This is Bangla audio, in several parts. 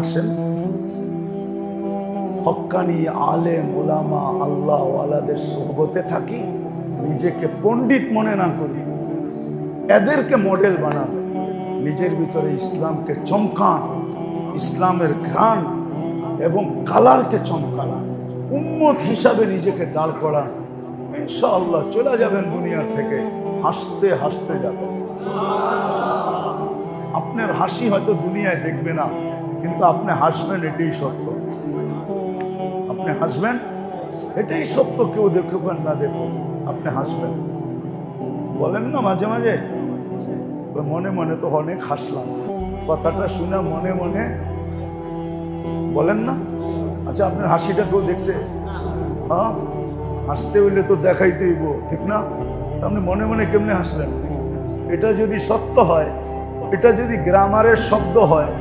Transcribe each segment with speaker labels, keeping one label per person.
Speaker 1: আসেন হক্কানি আলেম ওলামা আল্লাহ ওয়ালাদের সোহবতে থাকি, নিজেকে পণ্ডিত মনে না করি, এদেরকে মডেল বানান, নিজের ভিতরে ইসলামকে চমকান, ইসলামের ঘ্রাণ এবং কালারকে চমকান, উম্মত হিসাবে নিজেকে দাঁড় করান। ইনশাআল্লাহ চলে যাবেন দুনিয়ার থেকে হাসতে হাসতে যাবেন। আপনার হাসি হয়তো দুনিয়ায় দেখবে না, কিন্তু আপনি হাসবেন, এটাই সত্য। আপনি হাসবেন, এটাই সত্য। কেউ দেখুক আর না দেখুক, আপনি হাসবেন। বলেন না মাঝে মাঝে, মনে মনে তো অনেক হাসলাম, কথাটা শুনে মনে মনে বলেন না। আচ্ছা, আপনার হাসিটা কেউ দেখছে? হ্যাঁ, হাসতে হইলে তো দেখাইতে হইব, ঠিক না? আপনি মনে মনে কেমনে হাসলেন? এটা যদি সত্য হয়, এটা যদি গ্রামারের শব্দ হয়,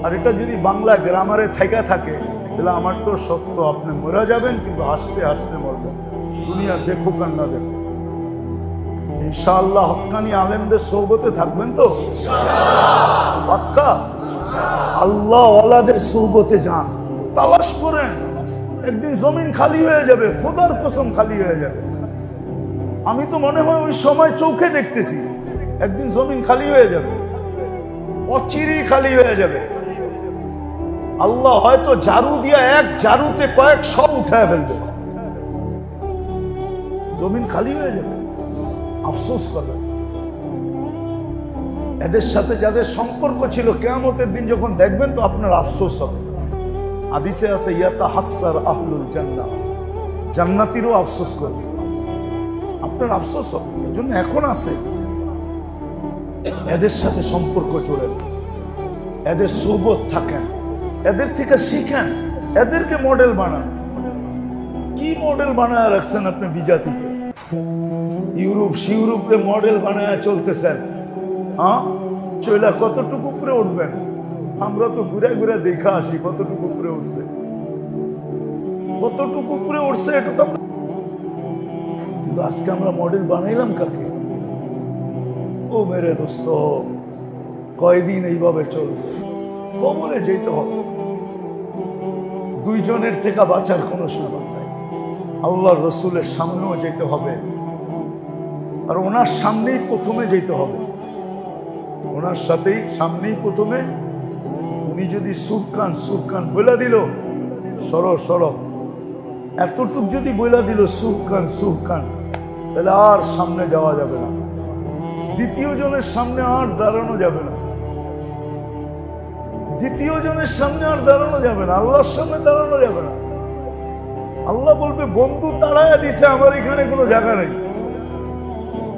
Speaker 1: আর এটা যদি বাংলা গ্রামারে থেকে থাকে, তাহলে আমার তো সত্য। আপনি মরে যাবেন, কিন্তু হাসতে হাসতে মরবেন, দুনিয়া দেখুক আর না দেখুক। ইনশাআল্লাহ হক্কানি আলেমদের সোহবতে থাকবেন তো পাক্কা? আল্লাহ ওয়ালাদের সোহবতে যান, তালাশ করেন। একদিন জমিন খালি হয়ে যাবে, খোদার কসম খালি হয়ে যাবে। আমি তো মনে হয় ওই সময় চোখে দেখতেছি, একদিন জমিন খালি হয়ে যাবে, অচিরেই খালি হয়ে যাবে। আল্লাহ হয়তো ঝাড়ু দিয়া এক ঝাড়ুতে কয়েকশো উঠায় ফেলবে, জমিন খালি হয়ে যাবে। আফসোস করবে। এদের সাথে যাদের সম্পর্ক ছিল, কিয়ামতের দিন যখন দেখবেন তো আপনার আফসোস হবে। হাদিসে আছে ইয়াতাহাসসার আহলুল জান্নাহ, জান্নাতীরও আফসোস করবে, আপনার আফসোস হবে। এই জন্য এখন আছে, এদের সাথে সম্পর্ক জোড়েন, এদের সোহবত থাকেন, এদের থেকে শিখেন, এদেরকে মডেল বানান। কি মডেল বানায় রাখছেন আপনি বিজাতিকে? ইউরোপে মডেল বানায় চলতেছেন। হ্যাঁ, চইলা কতটুকু উপরে উঠবেন? আমরা তো ঘুরে ঘুরে দেখা আসি কতটুকু উপরে উঠছে, কতটুকু উপরে উঠছে এটা তো। কিন্তু আজকে আমরা মডেল বানাইলাম কাকে? ও মেরে দোস্ত, কয়দিন এইভাবে চলবে? কবরে যেতে হবে, দুইজনের থেকে বাঁচার কোনো সুযোগ নাই। আল্লাহর রসুলের সামনেও যেতে হবে, আর ওনার সামনেই প্রথমে যেতে হবে, ওনার সাথেই সামনেই প্রথমে। উনি যদি সুরকান বইলা দিল সর এতটুক যদি বইলা দিল সুরকান, তাহলে আর সামনে যাওয়া যাবে না, দ্বিতীয় জনের সামনে আর দাঁড়ানো যাবে না, দ্বিতীয় জনের সামনে আর দাঁড়ানো যাবে না, আল্লাহর সামনে দাঁড়ানো যাবে না। আল্লাহ বলবে, বন্ধু তাড়াইয়া দিছে, আমার এখানে কোনো জায়গা নেই,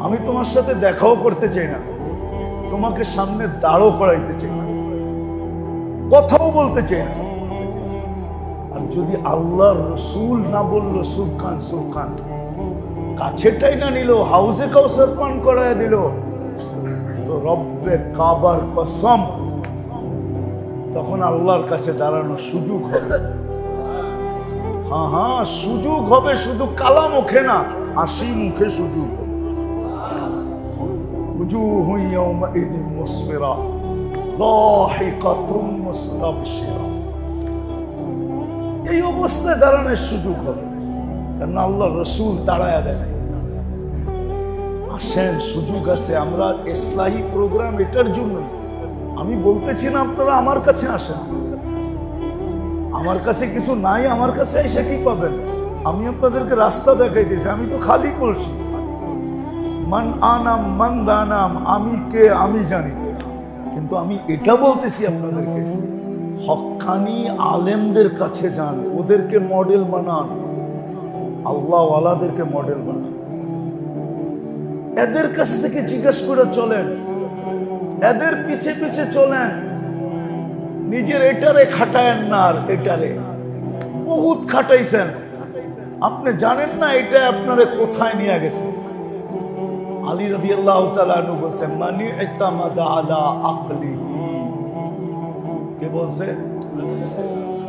Speaker 1: আমি তোমার সাথে দেখাও করতে চাই না, তোমাকে সামনে দাঁড়ও করাইতে চাই না, কথাও বলতে চাই না। আর যদি আল্লাহর রসুল না বললো সুরকান, কাছেটাই না নিল, হাউজে কাউসার পান করায় দিল, তো রব্বে কাবার কসম, তখন আল্লাহর কাছে দাঁড়ানোর সুযোগ হবে। হ্যাঁ, সুযোগ হবে, শুধু কালা মুখে না, হাসি মুখে সুযোগ হবে। উজুহু ইয়াওমাইযিন মুসফিরা যাহিকাতুন মুস্তাবশিরা, এই অবস্থায় দাঁড়ানোর সুযোগ হবে, কারণ আল্লাহ রসুল তাড়ায়া দেয়। আসেন, সুযোগ আছে। আমরা ইসলাহি প্রোগ্রাম এটার জন্য, আমি বলতেছি না আপনারা আমার কাছে আসেন, আমার কাছে কিছু নাই, আমার কাছে এসে কি পাবেন? আমি আপনাদেরকে রাস্তা দেখাইতেছি, আমি তো খালি বলছি মান আনাম মান দানাম, আমি কে আমি জানি, কিন্তু আমি এটা বলতেছি আপনাদেরকে, হক্কানি আলেমদের কাছে যান, ওদেরকে মডেল বানান, আল্লাহ ওয়ালাদেরকে মডেল বানান, এদের কাছ থেকে জিজ্ঞেস করে চলেন, এদের পিছে পিছে চলেন, নিজের এটারে খাটায়েন না। আর এটারে বহুত খাটাইছেন, আপনি জানেন না এটা আপনারে কোথায় নিয়ে গেছে। আলী রাদিয়াল্লাহু তাআলা আনহু বলেন, মানি ইতামাদা আলা আকলি। কে বলছে?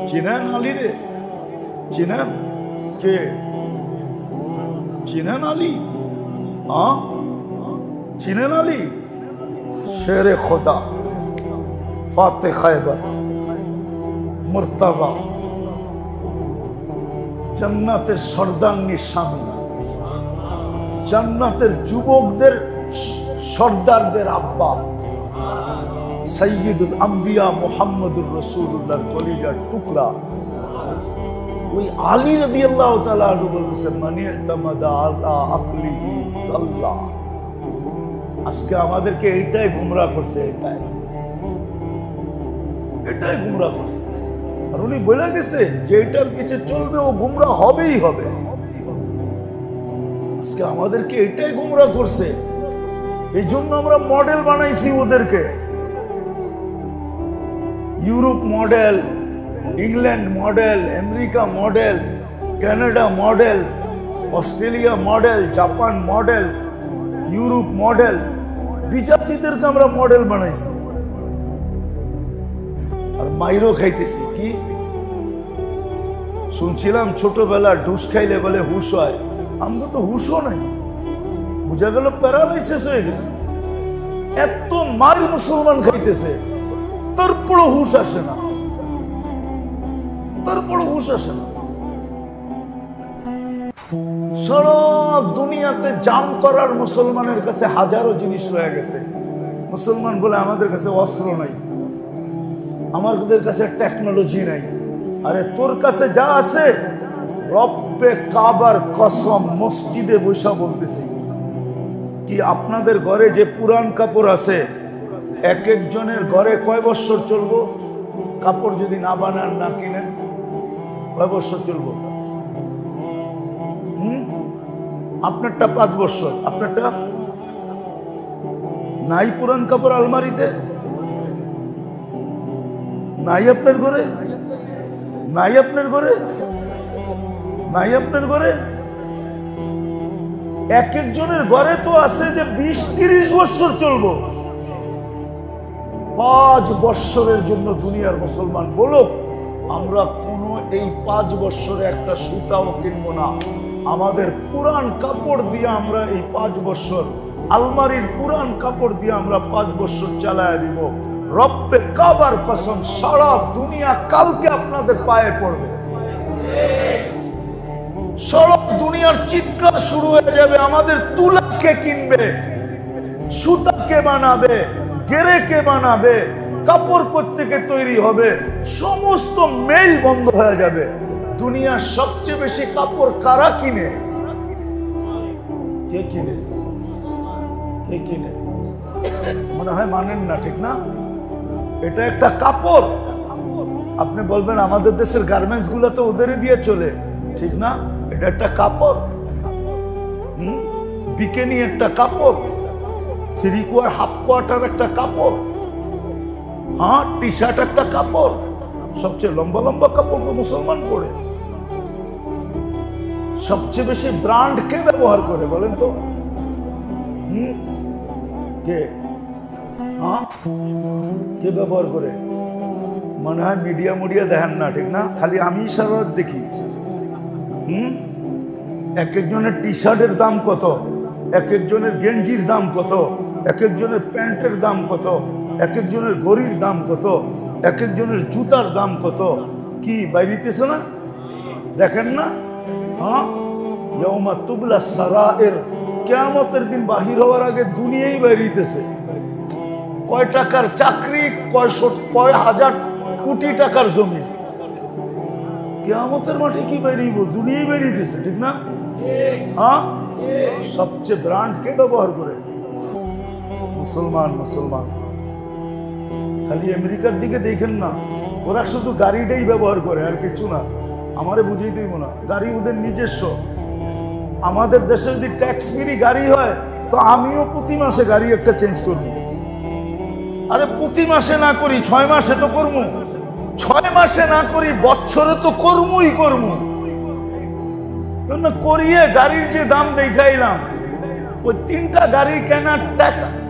Speaker 1: চিনেন আলী রে? চিনেন? কে চিনেন আলী? হ্যাঁ, চিনেন আলী? শেরে খোদা, ফাতে খায়বার, মুর্তাজা, জান্নাতের সর্দারনির স্বামী, জান্নাতের যুবকদের সর্দারদের আব্বা, সাইয়্যিদুল আম্বিয়া মুহাম্মদুর রাসূলুল্লাহর কলিজার টুকরা ওই আলী রাদিয়াল্লাহু তাআলা আনহু বলতেছেন, মানি ইতামাদা আলা আকলিহি দাল্লা। আজকে আমাদেরকে এইটাই গুমরাহ করছে, এটাই গুমরাহ করছে। আর উনি বলে গেছে যে এটার পিছে চলবে ও গুমরাহ হবেই হবে। আজকে আমাদেরকে এটাই গুমরাহ করছে, এই জন্য আমরা মডেল বানাইছি ওদেরকে। Europe model, England model, America model, Canada model, Australia model, Japan model, Europe model, বিজাতিদেরকে আমরা মডেল বানাইছি। আর মাইরও খাইতেছি। কি শুনছিলাম ছোটবেলা ঢুস খাইলে বলে হুশ হয়, আমরা তো হুশও নাই, বুঝা গেল প্যারালাইসিস হয়ে গেছে। এত মার মুসলমান খাইতেছে, তারপরও হুশ আসে না, তারপরও হুশ আসে না। সারা দুনিয়াতে জাম করার মুসলমানের কাছে হাজারো জিনিস রয়ে গেছে। মুসলমান বলে আমাদের কাছে অস্ত্র নাই, আমাদের কাছে টেকনোলজি নাই। আরে তোর কাছে যা আছে, রব্বে কাবার কসম মসজিদে বসা বলতেছি, কি আপনাদের ঘরে যে পুরান কাপড় আছে, এক একজনের ঘরে কয় বছর চলবো? কাপড় যদি না বানান, না কিনেন, কয় বছর চলবো? আপনারটা 5 বছর, আপনারটা নাই পুরান কাপড় আলমারিতে, নাই আপনার ঘরে, নাই আপনার ঘরে, নাই আপনার ঘরে। এক একজনের ঘরে তো আছে যে 20-30 বছর চলবো। 5 বছরের জন্য দুনিয়ার মুসলমান বলুক, আমরা কোনো এই 5 বছরে একটা সুতাও কিনবো না। আমাদের পুরান কাপড় দিয়ে আমরা এই 5 বছর, আলমারির পুরান কাপড় দিয়ে আমরা 5 বছর চালায় দিব। রব্বে কাবার কসম, সারা দুনিয়া কালকে আপনাদের পায়ে পড়বে। সারা দুনিয়ার চিৎকার শুরু হয়ে যাবে, আমাদের তুলা কে কিনবে, সুতা কে বানাবে, গেরে কে বানাবে, কাপড় কোত্থেকে তৈরি হবে, সমস্ত মেল বন্ধ হয়ে যাবে। দুনিয়ার সবচেয়ে বেশি কাপড় কারা কিনে? কে কিনে? কে কিনে? মনে হয় মানেন না, ঠিক না? এটা একটা কাপড়। আপনি বলবেন আমাদের দেশের গার্মেন্টস গুলো তো ওদেরই দিয়ে চলে, ঠিক না? এটা একটা কাপড়। বিকেনি একটা কাপড়, 3 কোয়ার হাফ কোয়ার্টার একটা কাপড়, হ্যাঁ টি শার্ট একটা কাপড়। সবচেয়ে লম্বা লম্বা কাপড় তো মুসলমান পরে। সবচেয়ে বেশি ব্র্যান্ড কে ব্যবহার করে বলেন তো? কে? হ্যাঁ কে ব্যবহার করে? মনে হয় মিডিয়া দেখেন না, ঠিক না? খালি আমি সারা দেখি। এক একজনের টি শার্টের দাম কত, এক একজনের গেঞ্জির দাম কত, এক একজনের প্যান্টের দাম কত, এক একজনের ঘড়ির দাম কত, এক একজনের জুতার দাম কত। কি বাইরিতেছে না? দেখেন না? হ্যাঁ, ইয়াউমা তুবলা সারায়ের, কিয়ামতের দিন বাহির হওয়ার আগে দুনিয়াই বাইরিতেছে। কয় টাকার চাকরি, কয় হাজার কোটি টাকার জমি, কিয়ামতের মাঠে কি বেরিয়ে? দুনিয়াই বেরিয়েছে, ঠিক না? হ্যাঁ, সবচেয়ে ব্র্যান্ড কে ব্যবহার করে? মুসলমান। মুসলমান। খালি আমেরিকার দিকে দেখেন না, ওরা শুধু গাড়িটাই ব্যবহার করে, আর কিছু না। আমারে বুঝেই দিব না, গাড়ি ওদের নিজস্ব। আমাদের দেশে যদি ট্যাক্স ফ্রি গাড়ি হয়, তো আমিও প্রতি মাসে গাড়ি একটা চেঞ্জ করবো। আরে প্রতি মাসে না করি, 6 মাসে তো করবো। 6 মাসে না করি, বছরে তো করবই করবো। করিয়ে গাড়ির যে দাম দেখাইলাম, ওই 3টা গাড়ি কেনার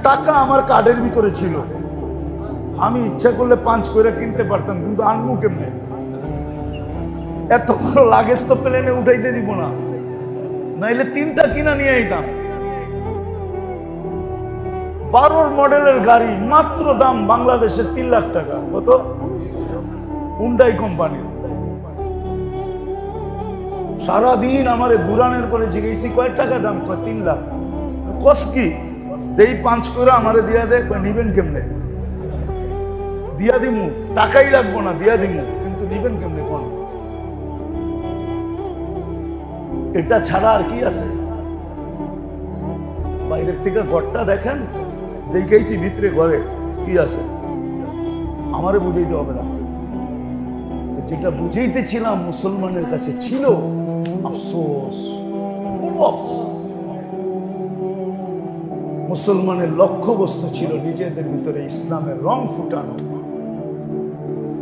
Speaker 1: টাকা আমার কার্ডের ভিতরে ছিল। আমি ইচ্ছা করলে 5 করে কিনতে পারতাম, কিন্তু আনবো কেমনে? এত বড় লাগেজ তো প্লেনে উঠাইতে দিব না, নাইলে 3টা কিনা নিয়ে আইতাম। 12 মডেলের গাড়ি, মাত্র দাম বাংলাদেশে 3 লাখ টাকা। কত? Hyundai company. সারাদিন আমারে বুড়ানের পরে জিজ্ঞেসি কয় টাকা দাম, 3 লাখ। কস কি দেই 5 করে আমারে দিয়া যায়, নিবেন কেমনে? দিয়া দিমু, টাকাই লাগবো না, দিয়া দিমু, কিন্তু নিবেন কেমনে কোন? এটা ছাড়া আর কি আছে? বাইরের থেকে ঘরটা দেখেন, দেখাইছি ভিতরে ঘরে কি আছে, আমারে বুঝাইতে হবে না। যেটা বুঝাইতেছিলাম মুসলমানের কাছে ছিল আফসোস, বড় আফসোস। মুসলমানের লক্ষ্যবস্তু ছিল নিজেদের ভিতরে ইসলামের রং ফুটানো,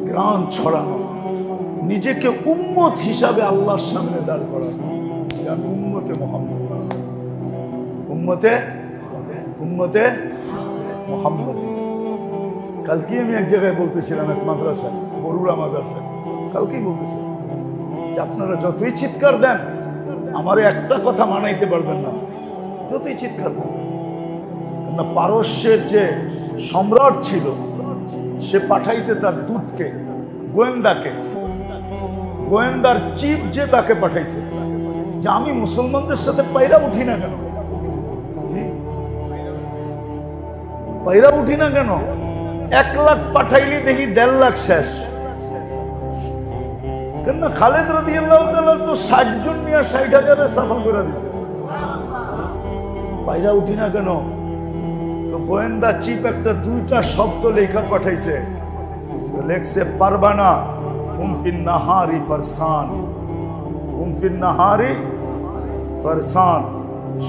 Speaker 1: গ্রাম ছড়ানো, নিজেকে উম্মত হিসাবে আল্লাহর সামনে দাঁড় করানো। আমি উম্মতে মুহাম্মদ, উম্মতে উম্মতে মুহাম্মদ। কালকে আমি এক জায়গায় বলতেছিলাম, এক মাদ্রাসায়, বরুড়া মাদ্রাসায়, কালকেই বলতেছিলাম যে আপনারা যতই চিৎকার দেন আমার একটা কথা মানাইতে পারবেন না, যতই চিৎকার দেন। না, পারস্যের যে সম্রাট ছিল সে পাঠাইছে তার দূতকে, গোয়েন্দাকে, গোয়েন্দার চিফ যে তাকে পাঠাইছে যে আমি মুসলমানদের সাথে পায়রা উঠি না কেন, পায়রা উঠি না কেন? 1 লাখ পাঠাইলি দেখি 1.5 লাখ শেষ। কেন খালেদ রাদিয়াল্লাহু তাআলা তো 60 জন নিয়ে 60,000 সাফা করে দিছে, পায়রা উঠি না কেন? তো গোয়েন্দা চিফ একটা 2টা শব্দ লেখা পাঠাইছে, তো লেখছে পারবানা হুমফিন নাহারি ফারসান, হুমফিন নাহারি ফারসান,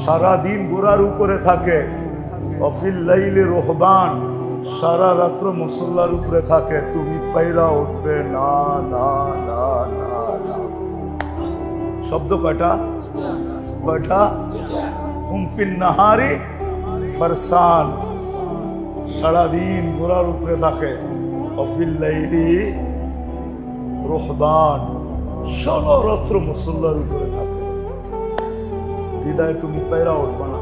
Speaker 1: সারাদিন ঘোড়ার উপরে থাকে, অফিল লাইলি রোহবান, সারা রাত্র মুসল্লার উপরে থাকে, তুমি পায়রা উঠবে না না না না না। শব্দ কয়টা? কয়টা? হুমফিন নাহারি ফারসান, সারাদিন ঘোড়ার উপরে থাকে, অফিল লাইলি রোহবান, সারা রাত্র মুসল্লার উপরে থাকে। বিদায় তুমি পায়রা উঠবে না,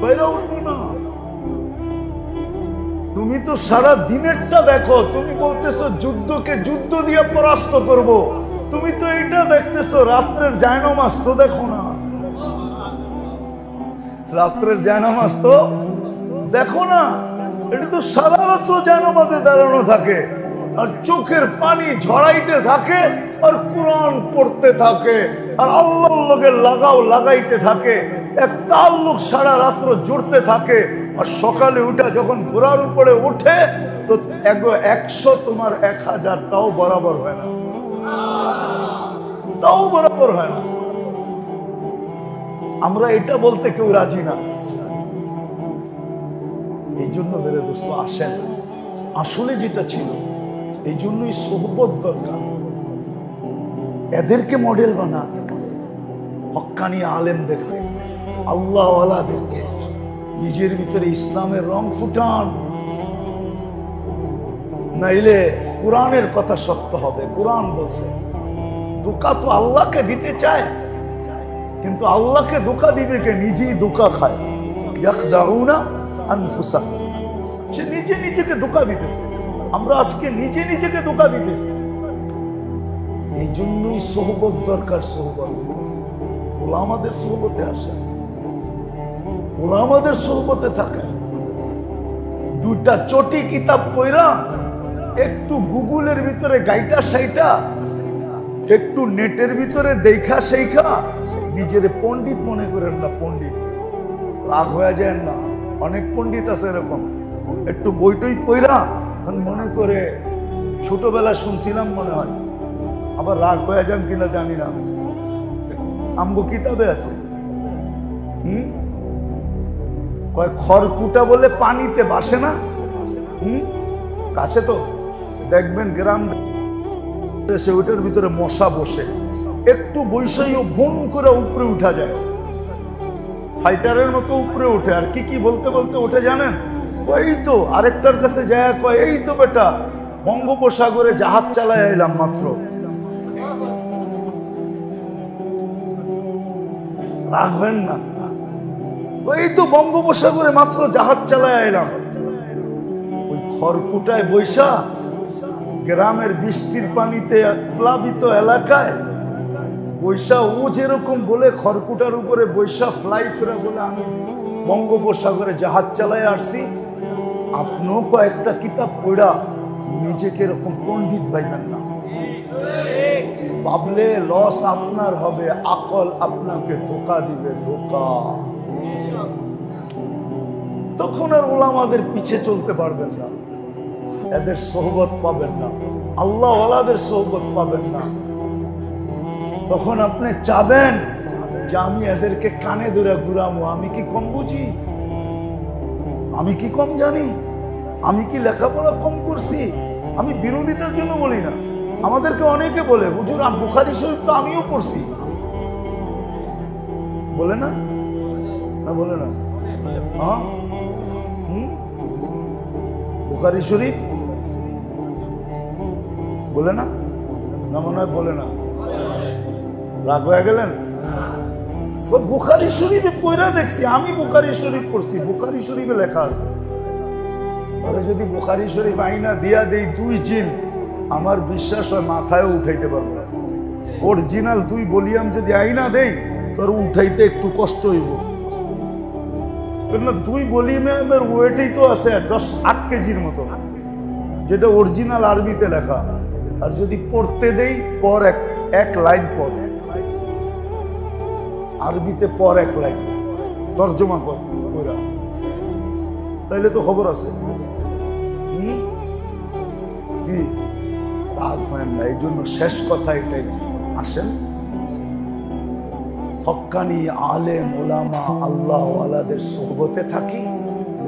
Speaker 1: পায়রা উঠবে না। তুমি তো সারা দিনেরটা দেখো, তুমি বলতেছো যুদ্ধকে যুদ্ধ দিয়ে পরাস্ত করব, তুমি তো এটা দেখতেছো রাত্রের জায়নামাজ তো দেখো না, রাত্রের জায়নামাজ তো দেখো না। এটা তো সারা রাত্র জায়নামাজে দাঁড়ানো থাকে আর চোখের পানি ঝরাইতে থাকে আর কোরআন পড়তে থাকে আর আল্লাহর লগে লাগাইতে থাকে, এক তাল্লুক সারা রাত্র জুড়তে থাকে। আর সকালে উঠে যখন ঘোড়ার উপরে ওঠে তো 100 তোমার 1000 তাও বরাবর হয় না, তাও বরাবর হয় না। আমরা এটা বলতে কেউ রাজি না। এই জন্য মেরে দোস্ত আসেন, আসলে যেটা ছিল, এই জন্যই সোহবত দরকার। এদেরকে মডেল বানাতে, হক্কানি আলেমদেরকে, আল্লাহওয়ালাদেরকে, নিজের ভিতরে ইসলামের রং ফুটান, নাইলে কোরআনের কথা সত্য হবে। কোরআন বলছে ধোঁকা তো আল্লাহকে দিতে চায়, কিন্তু আল্লাহকে ধোঁকা দিবে কে? নিজেই ধোঁকা খায়। ইয়াখদাউনা আনফুসাহুম, সে নিজে নিজেকে ধোঁকা দিতেছে। আমরা আজকে নিজে নিজেকে ধোঁকা দিতেছি। এই জন্যই সোহবত দরকার। সোহবত ওলামাদের সোহবতে আসে, ওলামাদের সোহবতে থাকে। 2টা চটি কিতাব পড়া, একটু গুগলের ভিতরে গাইটা সাইটা, একটু নেটের ভিতরে দেখা সেইখা নিজের পণ্ডিত মনে করেন না। পণ্ডিত রাগ হয়ে যায় না, অনেক পণ্ডিত আছে এরকম, একটু বইটই পড়া মনে করে ছোটবেলা শুনছিলাম মনে হয়, আবার রাগ হয়ে যান কিনা জানি না। আমগো কিতাবে আছে কয় খড়কুটা বলে পানিতে বাসে না। কাছে তো দেখবেন গ্রাম দেশে, ওইটার ভিতরে মশা বসে, একটু বৈষয়ও বোম করে উপরে উঠা যায়, ফাইটারের মতো উপরে উঠে। আর কি কি বলতে বলতে ওঠে জানেন? ওই তো আরেকটার কাছে যায় কয় এই তো বেটা বঙ্গোপসাগরে জাহাজ চালায় এলাম মাত্র। রাগ হেন না, ওই তো বঙ্গোপসাগরে মাত্র জাহাজ চালায় এলাম। ওই খড়কুটায় বৈশা গ্রামের বৃষ্টির পানিতে প্লাবিত এলাকায় বৈশা ও যেরকম বলে খড়কুটার উপরে বৈশা ফ্লাই করে বলে আমি বঙ্গোপসাগরে জাহাজ চালায় আসছি, আপনিও কয়েকটা কিতাব পড়া নিজেকে এরকম পণ্ডিত পাইবেন না। ভাবলে লস আপনার হবে, আকল আপনাকে ধোকা দিবে, ধোকা। তখন আর ওলামাদের পিছে চলতে পারবেন না, এদের সোহবত পাবেন না, আল্লাহ ওয়ালাদের সোহবত পাবেন না। তখন আপনি চাবেন যে আমি এদেরকে কানে ধরে ঘুরাবো। আমি কি কম বুঝি? আমি কি কম জানি? আমি কি লেখাপড়া কম করছি? আমি বিরোধিতার জন্য বলি না। আমাদেরকে অনেকে বলে, হুজুর বুখারী শরীফ তো আমিও পড়ছি, বলে না? না বলে না? হ্যাঁ, বুখারী শরীফ বলে না? না মনে হয় বলে না। রাগ হয়ে গেলেন? বুখারী শরীফে পড়া দেখছি, আমি বুখারী শরীফ পড়ছি, বুখারী শরীফে লেখা আছে। আরে যদি বুখারী শরীফ আইনা দিয়া দেই 2 জিল, আমার বিশ্বাস হয় মাথায় উঠাইতে পারবো না। অরিজিনাল 2 ভলিউম যদি আইনা দেই তোর উঠাইতে একটু কষ্ট হইব, কেননা 2 ভলিউমে আমার ওয়েটই তো আছে 8 কেজির মতো, যেটা অরিজিনাল আরবিতে লেখা। আর যদি পড়তে দেই পর এক লাইন পর আরবিতে, পর 1 লাইন তর্জমা কর, তাইলে তো খবর আছে। কি রাগ হয় না? এই জন্য শেষ কথা এটাই, আসেন হক্কানি আলেম ওলামা আল্লাহ ওয়ালাদের সোহবতে থাকি,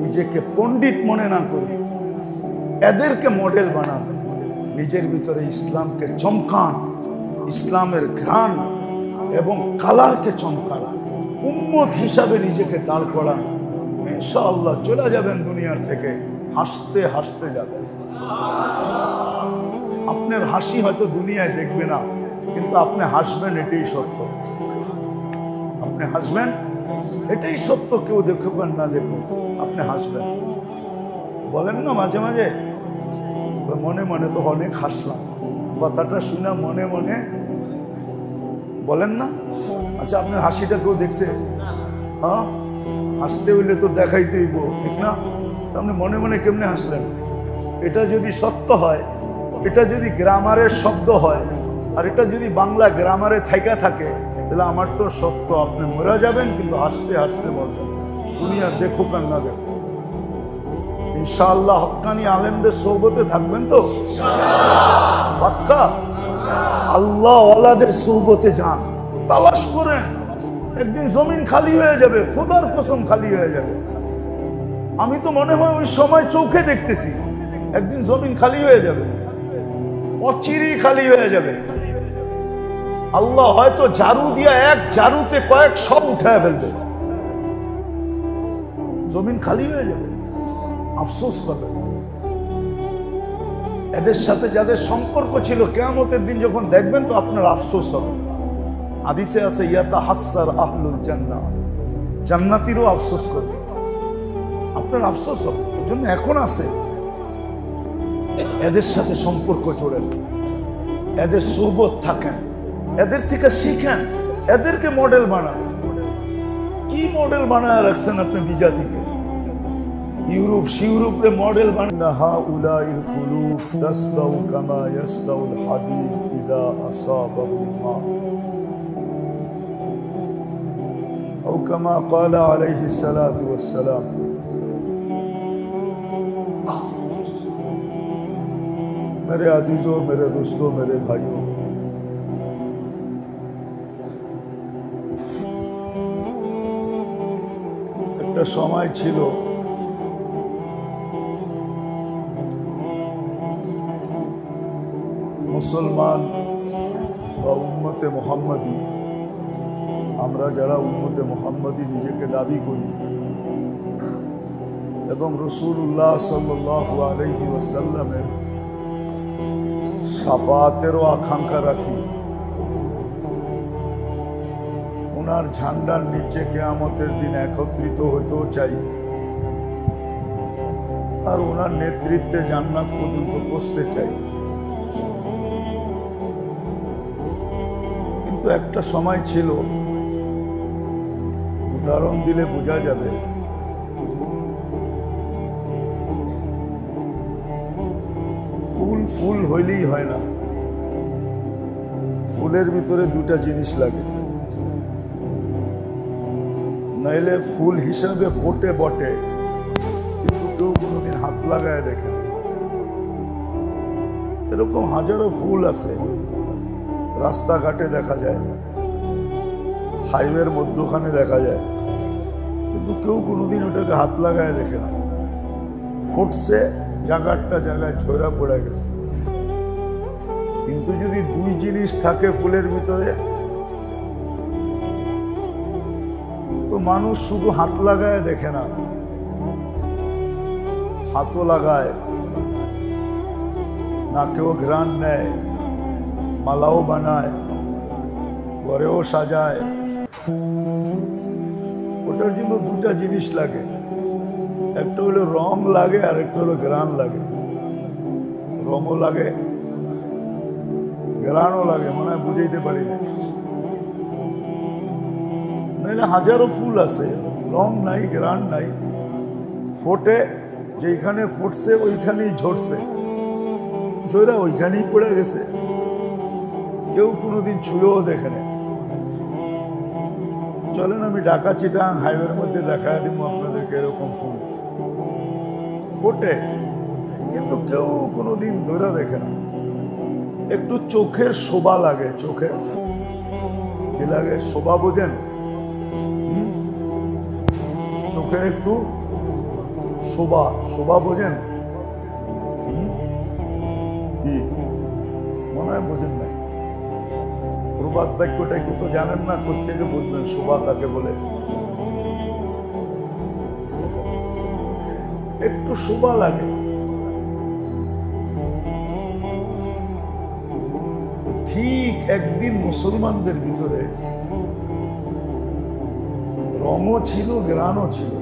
Speaker 1: নিজেকে পণ্ডিত মনে না করি, এদেরকে মডেল বানান, নিজের ভিতরে ইসলামকে চমকান, ইসলামের ঘ্রাণ এবং কালারকে চমকান, উম্মত হিসাবে নিজেকে দাঁড় করান। ইনশাআল্লাহ চলে যাবেন দুনিয়ার থেকে হাসতে হাসতে যাবেন। আপনার হাসি হয়তো দুনিয়ায় দেখবে না, কিন্তু আপনি হাসবেন, এটাই সত্য। আপনি হাসবেন, এটাই সত্য। কেউ দেখুক আর না দেখুক, আপনি হাসবেন। বলেন না মাঝে মাঝে, মনে মনে তো অনেক হাসলাম, কথাটা শুনে মনে মনে বলেন না? আচ্ছা, আপনার হাসিটা কেউ দেখছে? হ্যাঁ, হাসতে হইলে তো দেখাইতেই, ঠিক না? তো আপনি মনে মনে কেমনে হাসলেন? এটা যদি সত্য হয়, এটা যদি গ্রামারের শব্দ হয়, আর এটা যদি বাংলা গ্রামারে থাইকা থাকে, তাহলে আমার তো সত্য। আপনি মরে যাবেন, কিন্তু হাসতে হাসতে বলবেন, দুনিয়া দেখুক আর না দেখুক। ইনশাআল্লাহ হক্কানি আলেমদের সোহবতে থাকবেন তো? পাক্কা? আল্লাহ ওয়ালাদের সোহবতে যান, তালাশ করেন। একদিন জমিন খালি হয়ে যাবে, খোদার কসম খালি হয়ে যাবে। আমি তো মনে হয় ওই সময় চোখে দেখতেছি, একদিন জমিন খালি হয়ে যাবে, অচিরেই খালি হয়ে যাবে। আল্লাহ হয়তো ঝাড়ু দিয়া এক ঝাড়ুতে কয়েক সব উঠায় ফেলবে, জমিন খালি হয়ে যাবে। আফসোস করবে। এদের সাথে যাদের সম্পর্ক ছিল, কিয়ামতের দিন যখন দেখবেন তো আপনার আফসোস হবে। হাদিসে আছে, ইয়াতাহাসসার আহলুল জান্নাহ, জান্নাতীরও আফসোস করবে, আপনার আফসোস হবে। এই জন্য এখন আছে, এদের সাথে সম্পর্ক জোড়েন, এদের সোহবত থাকেন, এদের থেকে শিখেন, এদেরকে মডেল বানান। কি মডেল বানায় রাখছেন আপনি বিজাতিকে? ইউরোপ শিউরোপে মডেল বানাহা উলাইল কুলুব তাসদাউ কামা ইয়াসদাউল হাদিদ ইদা আসাবাহু মা আও কামা ক্বালা আলাইহিস সালাতু ওয়াস সালাম। मेरे अजीजों, मेरे दोस्तों, मेरे भाइयों, একটা সময় ছিল মুসলমান বা উম্মতে মুহাম্মাদি, আমরা যারা উম্মতে মুহাম্মাদি নিজেকে দাবি করি এবং রাসূলুল্লাহ সাল্লাল্লাহু আলাইহি ওয়াসাল্লামের শাফাতেরও আকাঙ্ক্ষা রাখি, ওনার ঝান্ডার নিচে কিয়ামতের দিন একত্রিত হতেও চাই, আর ওনার নেতৃত্বে জান্নাত পর্যন্ত পৌঁছতে চাই। কিন্তু একটা সময় ছিল, উদাহরণ দিলে বোঝা যাবে, ফুল ফুল হইলেই হয় না, ফুলের ভিতরে দুটা জিনিস লাগে, নাইলে ফুল হিসাবে ফোটে বটে, কিন্তু কেউ কোনোদিন হাত লাগায় দেখে না। এরকম হাজারো ফুল আছে, রাস্তাঘাটে দেখা যায়, হাইওয়ের মধ্যখানে দেখা যায়, কিন্তু কেউ কোনোদিন ওটাকে হাত লাগায় দেখে না। ফুটছে, জায়গাটা জায়গায় ঝরা পড়ে গেছে। কিন্তু যদি দুই জিনিস থাকে ফুলের ভিতরে, তো মানুষ শুধু হাত লাগায় দেখে না, হাতও লাগায়, নাকেও ঘ্রাণ নেয়, মালাও বানায়, ঘরেও সাজায়। ওটার জন্য দুটা জিনিস লাগে, একটা হলো রং লাগে আর একটা হলো ঘ্রাণ লাগে। রঙও লাগে, ঘ্রাণও লাগে, মনে হয় বুঝাইতে পারি না। নাহলে হাজারো ফুল আছে, রং নাই, ঘ্রাণ নাই, ফোটে, যেখানে ফুটছে ওইখানেই ঝরছে, ঝরা ওইখানেই পড়ে গেছে, কেউ কোনোদিন ছুঁয়েও দেখে না। চলেন আমি ঢাকা চিটাং হাইওয়ের মধ্যে দেখা দিব আপনাদেরকে এরকম ফুল ফোটে, কিন্তু কেউ কোনোদিন ধরে দেখে না। একটু চোখের শোভা লাগে, চোখের কি লাগে, শোভা বোঝেন? চোখের একটু শোভা, শোভা বোঝেন কি? মনে হয় বোঝেন না। প্রবাদ বাক্যটাই কত জানেন না, কোথেকে বুঝবেন শোভা কাকে বলে? একটু শোভা লাগে। ঠিক একদিন মুসলমানদের ভিতরে রঙও ছিল, ঘ্রাণও ছিল।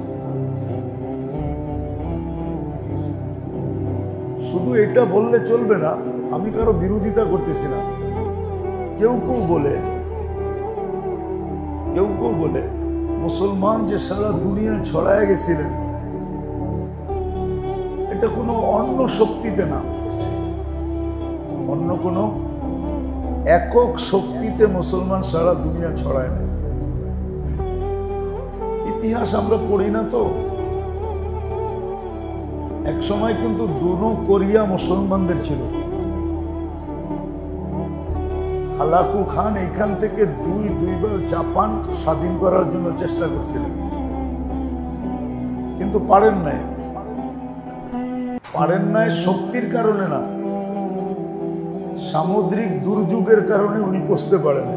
Speaker 1: শুধু এটা বললে চলবে না, আমি কারো বিরোধিতা করতেছি না। কেউ কেউ বলে মুসলমান যে সারা দুনিয়া ছড়ায় গেছিলেন, এটা কোনো অন্য শক্তিতে না, অন্য কোনো একক শক্তিতে মুসলমান সারা দুনিয়া ছড়ায় না। ইতিহাস আমরা পড়ি না তো। এক সময় কিন্তু দুনো কোরিয়া মুসলমানদের ছিল। হালাকু খান এইখান থেকে দুইবার জাপান স্বাধীন করার জন্য চেষ্টা করছিলেন, কিন্তু পারেন নাই শক্তির কারণে না, সামুদ্রিক দুর্যোগের কারণে উনি পৌঁছতে পারেন।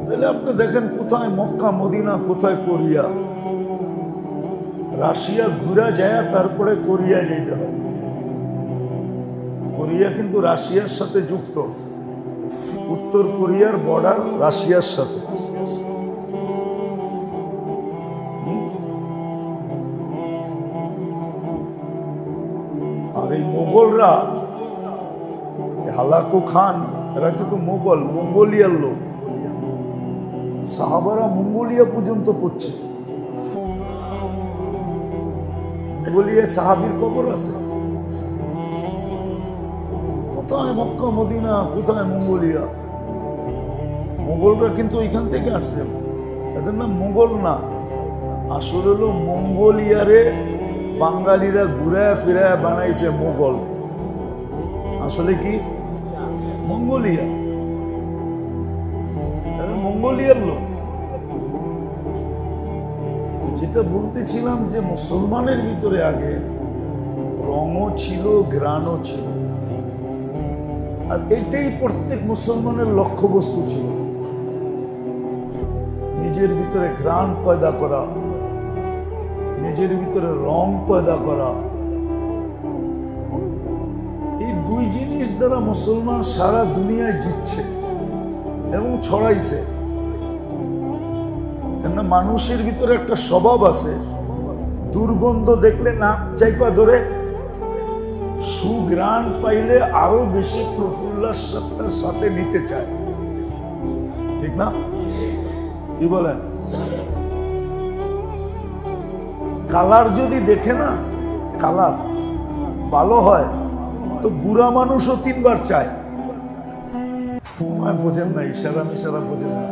Speaker 1: তাহলে আপনি দেখেন কোথায় মক্কা মদিনা, কোথায় কোরিয়া। রাশিয়া ঘুরা যায়, তারপরে কোরিয়া যেতে হয়। কোরিয়া কিন্তু রাশিয়ার সাথে যুক্ত, উত্তর কোরিয়ার বর্ডার রাশিয়ার সাথে। আর এই মোগলরা, হালাকু খান, এরা কিন্তু মঙ্গোলিয়ার লোক। সাহাবারা মঙ্গোলিয়া পর্যন্ত পড়ছে। মঙ্গোলিয়ায় সাহাবীর কবর আছে। কোথায় মক্কা মদিনা, কোথায় মঙ্গোলিয়া। মোগলরা কিন্তু ওইখান থেকে আসছে। এদের নাম মোগল না, আসলে হলো মঙ্গোলিয়ারে বাঙালিরা ঘুরায় ফিরায় বানাইছে মোগল। আসলে কি মঙ্গোলিয়া, মঙ্গোলিয়ার লোক। যেটা বলতেছিলাম যে মুসলমানের ভিতরে আগে রঙও ছিল, ঘ্রাণও ছিল, আর এটাই প্রত্যেক মুসলমানের লক্ষ্যবস্তু ছিল, নিজের ভিতরে ঘ্রাণ পয়দা করা, নিজের ভিতরে রং পয়দা করা। এই দুই জিনিস দ্বারা মুসলমান সারা দুনিয়ায় জিতছে এবং ছড়াইছে। কেননা মানুষের ভিতরে একটা স্বভাব আছে, দুর্গন্ধ দেখলে নাক চাইপা ধরে সুগ্রাণ পাইলে আরো বেশি প্রফুল্লার সাথে নিতে চায়, ঠিক না? কি বলেন? কালার যদি দেখে না, কালার ভালো হয় তো বুড়া মানুষও 3 বার চায়। বোঝেন না, ইশারা মিশারা বোঝেন না।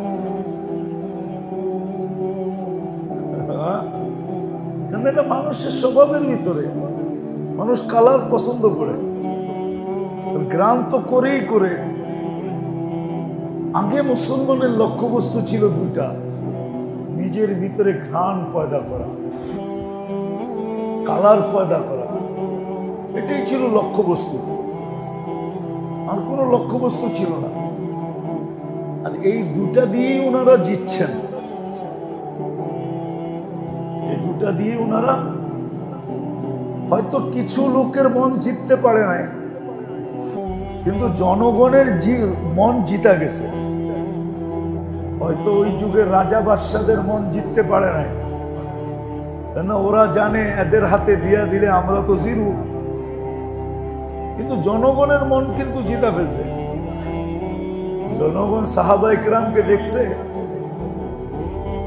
Speaker 1: কারণ এটা মানুষের স্বভাবের ভিতরে, মানুষ কালার পছন্দ করে, গ্রাম তো করেই করে। আগে মুসলমানের লক্ষ্যবস্তু ছিল 2টা, নিজের ভিতরে ঘ্রাণ পয়দা করা, কালার পয়দা করা, এটাই ছিল লক্ষ্যবস্তু, আর কোনো লক্ষ্যবস্তু ছিল না। আর এই 2টা দিয়েই ওনারা জিতছেন, এই 2টা দিয়ে ওনারা হয়তো কিছু লোকের মন জিততে পারে নাই, কিন্তু জনগণের মন জিতা গেছে। হয়তো ওই যুগের রাজা বাদশাদের মন জিততে পারে নাই, কেন ওরা জানে এদের হাতে দিয়া দিলে আমরা তো জিরু, কিন্তু জনগণের মন কিন্তু জিতা ফেলছে। জনগণ সাহাবা ইকরামকে দেখছে,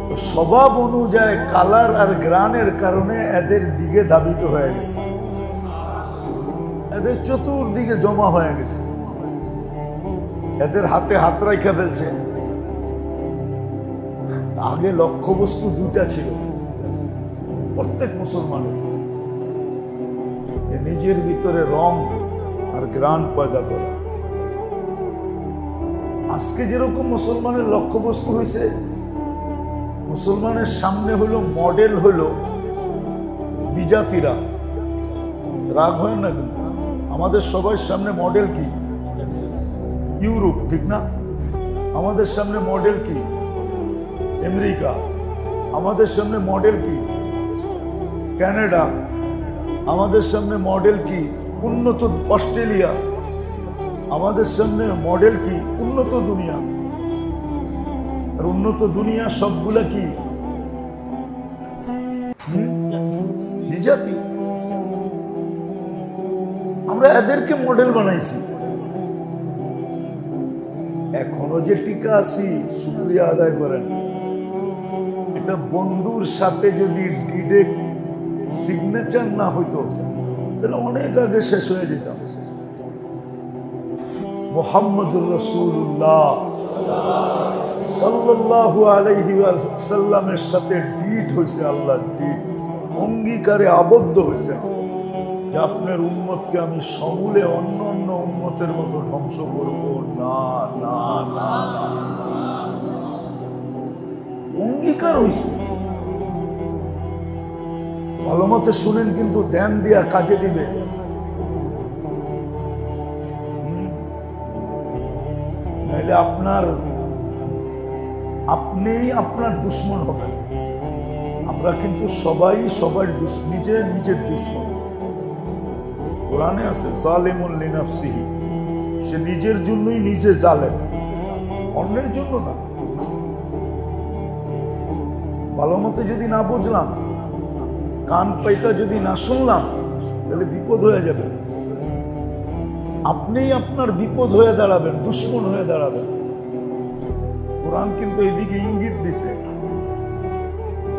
Speaker 1: তো স্বভাব অনুযায়ী কালার আর গ্রানের কারণে এদের দিকে ধাবিত হয়ে গেছে, এদের চতুর্দিকে জমা হয়ে গেছে, এদের হাতে হাত রাখা ফেলছে। আগে লক্ষ্যবস্তু 2টা ছিল প্রত্যেক মুসলমানের, নিজের ভিতরে রং আর গ্রান পয়দা করা। আজকে যেরকম মুসলমানের লক্ষ্যবস্তু হয়েছে, মুসলমানের সামনে হলো মডেল হলো বিজাতিরা। রাগ হয় না কিন্তু, আমাদের সবার সামনে মডেল কি? ইউরোপ, ঠিক না? আমাদের সামনে মডেল কি? আমেরিকা। আমাদের সামনে মডেল কি? কানাডা। আমাদের সামনে মডেল কি? উন্নত অস্ট্রেলিয়া। আমাদের সামনে মডেল কি? উন্নত দুনিয়া। আর উন্নত দুনিয়া সবগুলা কি? বিজাতি। আমরা এদেরকে মডেল বানাইছি। এখনো যে টিকা আছি, শুকরিয়া আদায় করেন। এটা বন্ধুর সাথে যদি ডিরেক্ট সিগনেচার না হইতো তাহলে অনেক আগে শেষ হয়ে যেতাম। মুহাম্মদুর রাসূলুল্লাহ সাল্লাল্লাহু আলাইহি ওয়াসাল্লামের সাথে ডিড হয়েছে, আল্লাহ ডিড, অঙ্গীকারে আবদ্ধ হয়েছে যে আপনার উম্মতকে আমি সমূলে অন্য অন্য উম্মতের মতো ধ্বংস করব না, না, না, অঙ্গীকার হয়েছে। ভালো মতে শুনেন, কিন্তু ধ্যান দিয়া কাজে দিবে। নাহলে আপনিই আপনার দুশ্মন হবেন। আমরা কিন্তু সবাই সবার নিজের দুশ্মন। কোরআনে আছে জালিমুন লিনাফসিহি, সে নিজের জন্যই নিজে জালেম, অন্যের জন্য না। ভালো মতে যদি না বুঝলাম, কান পাইতা যদি না শুনলাম, তাহলে বিপদ হয়ে যাবে। আপনিই আপনার বিপদ হয়ে দাঁড়াবেন, দুশ্মন হয়ে দাঁড়াবেন। কোরআন কিন্তু এদিকে ইঙ্গিত দিছে।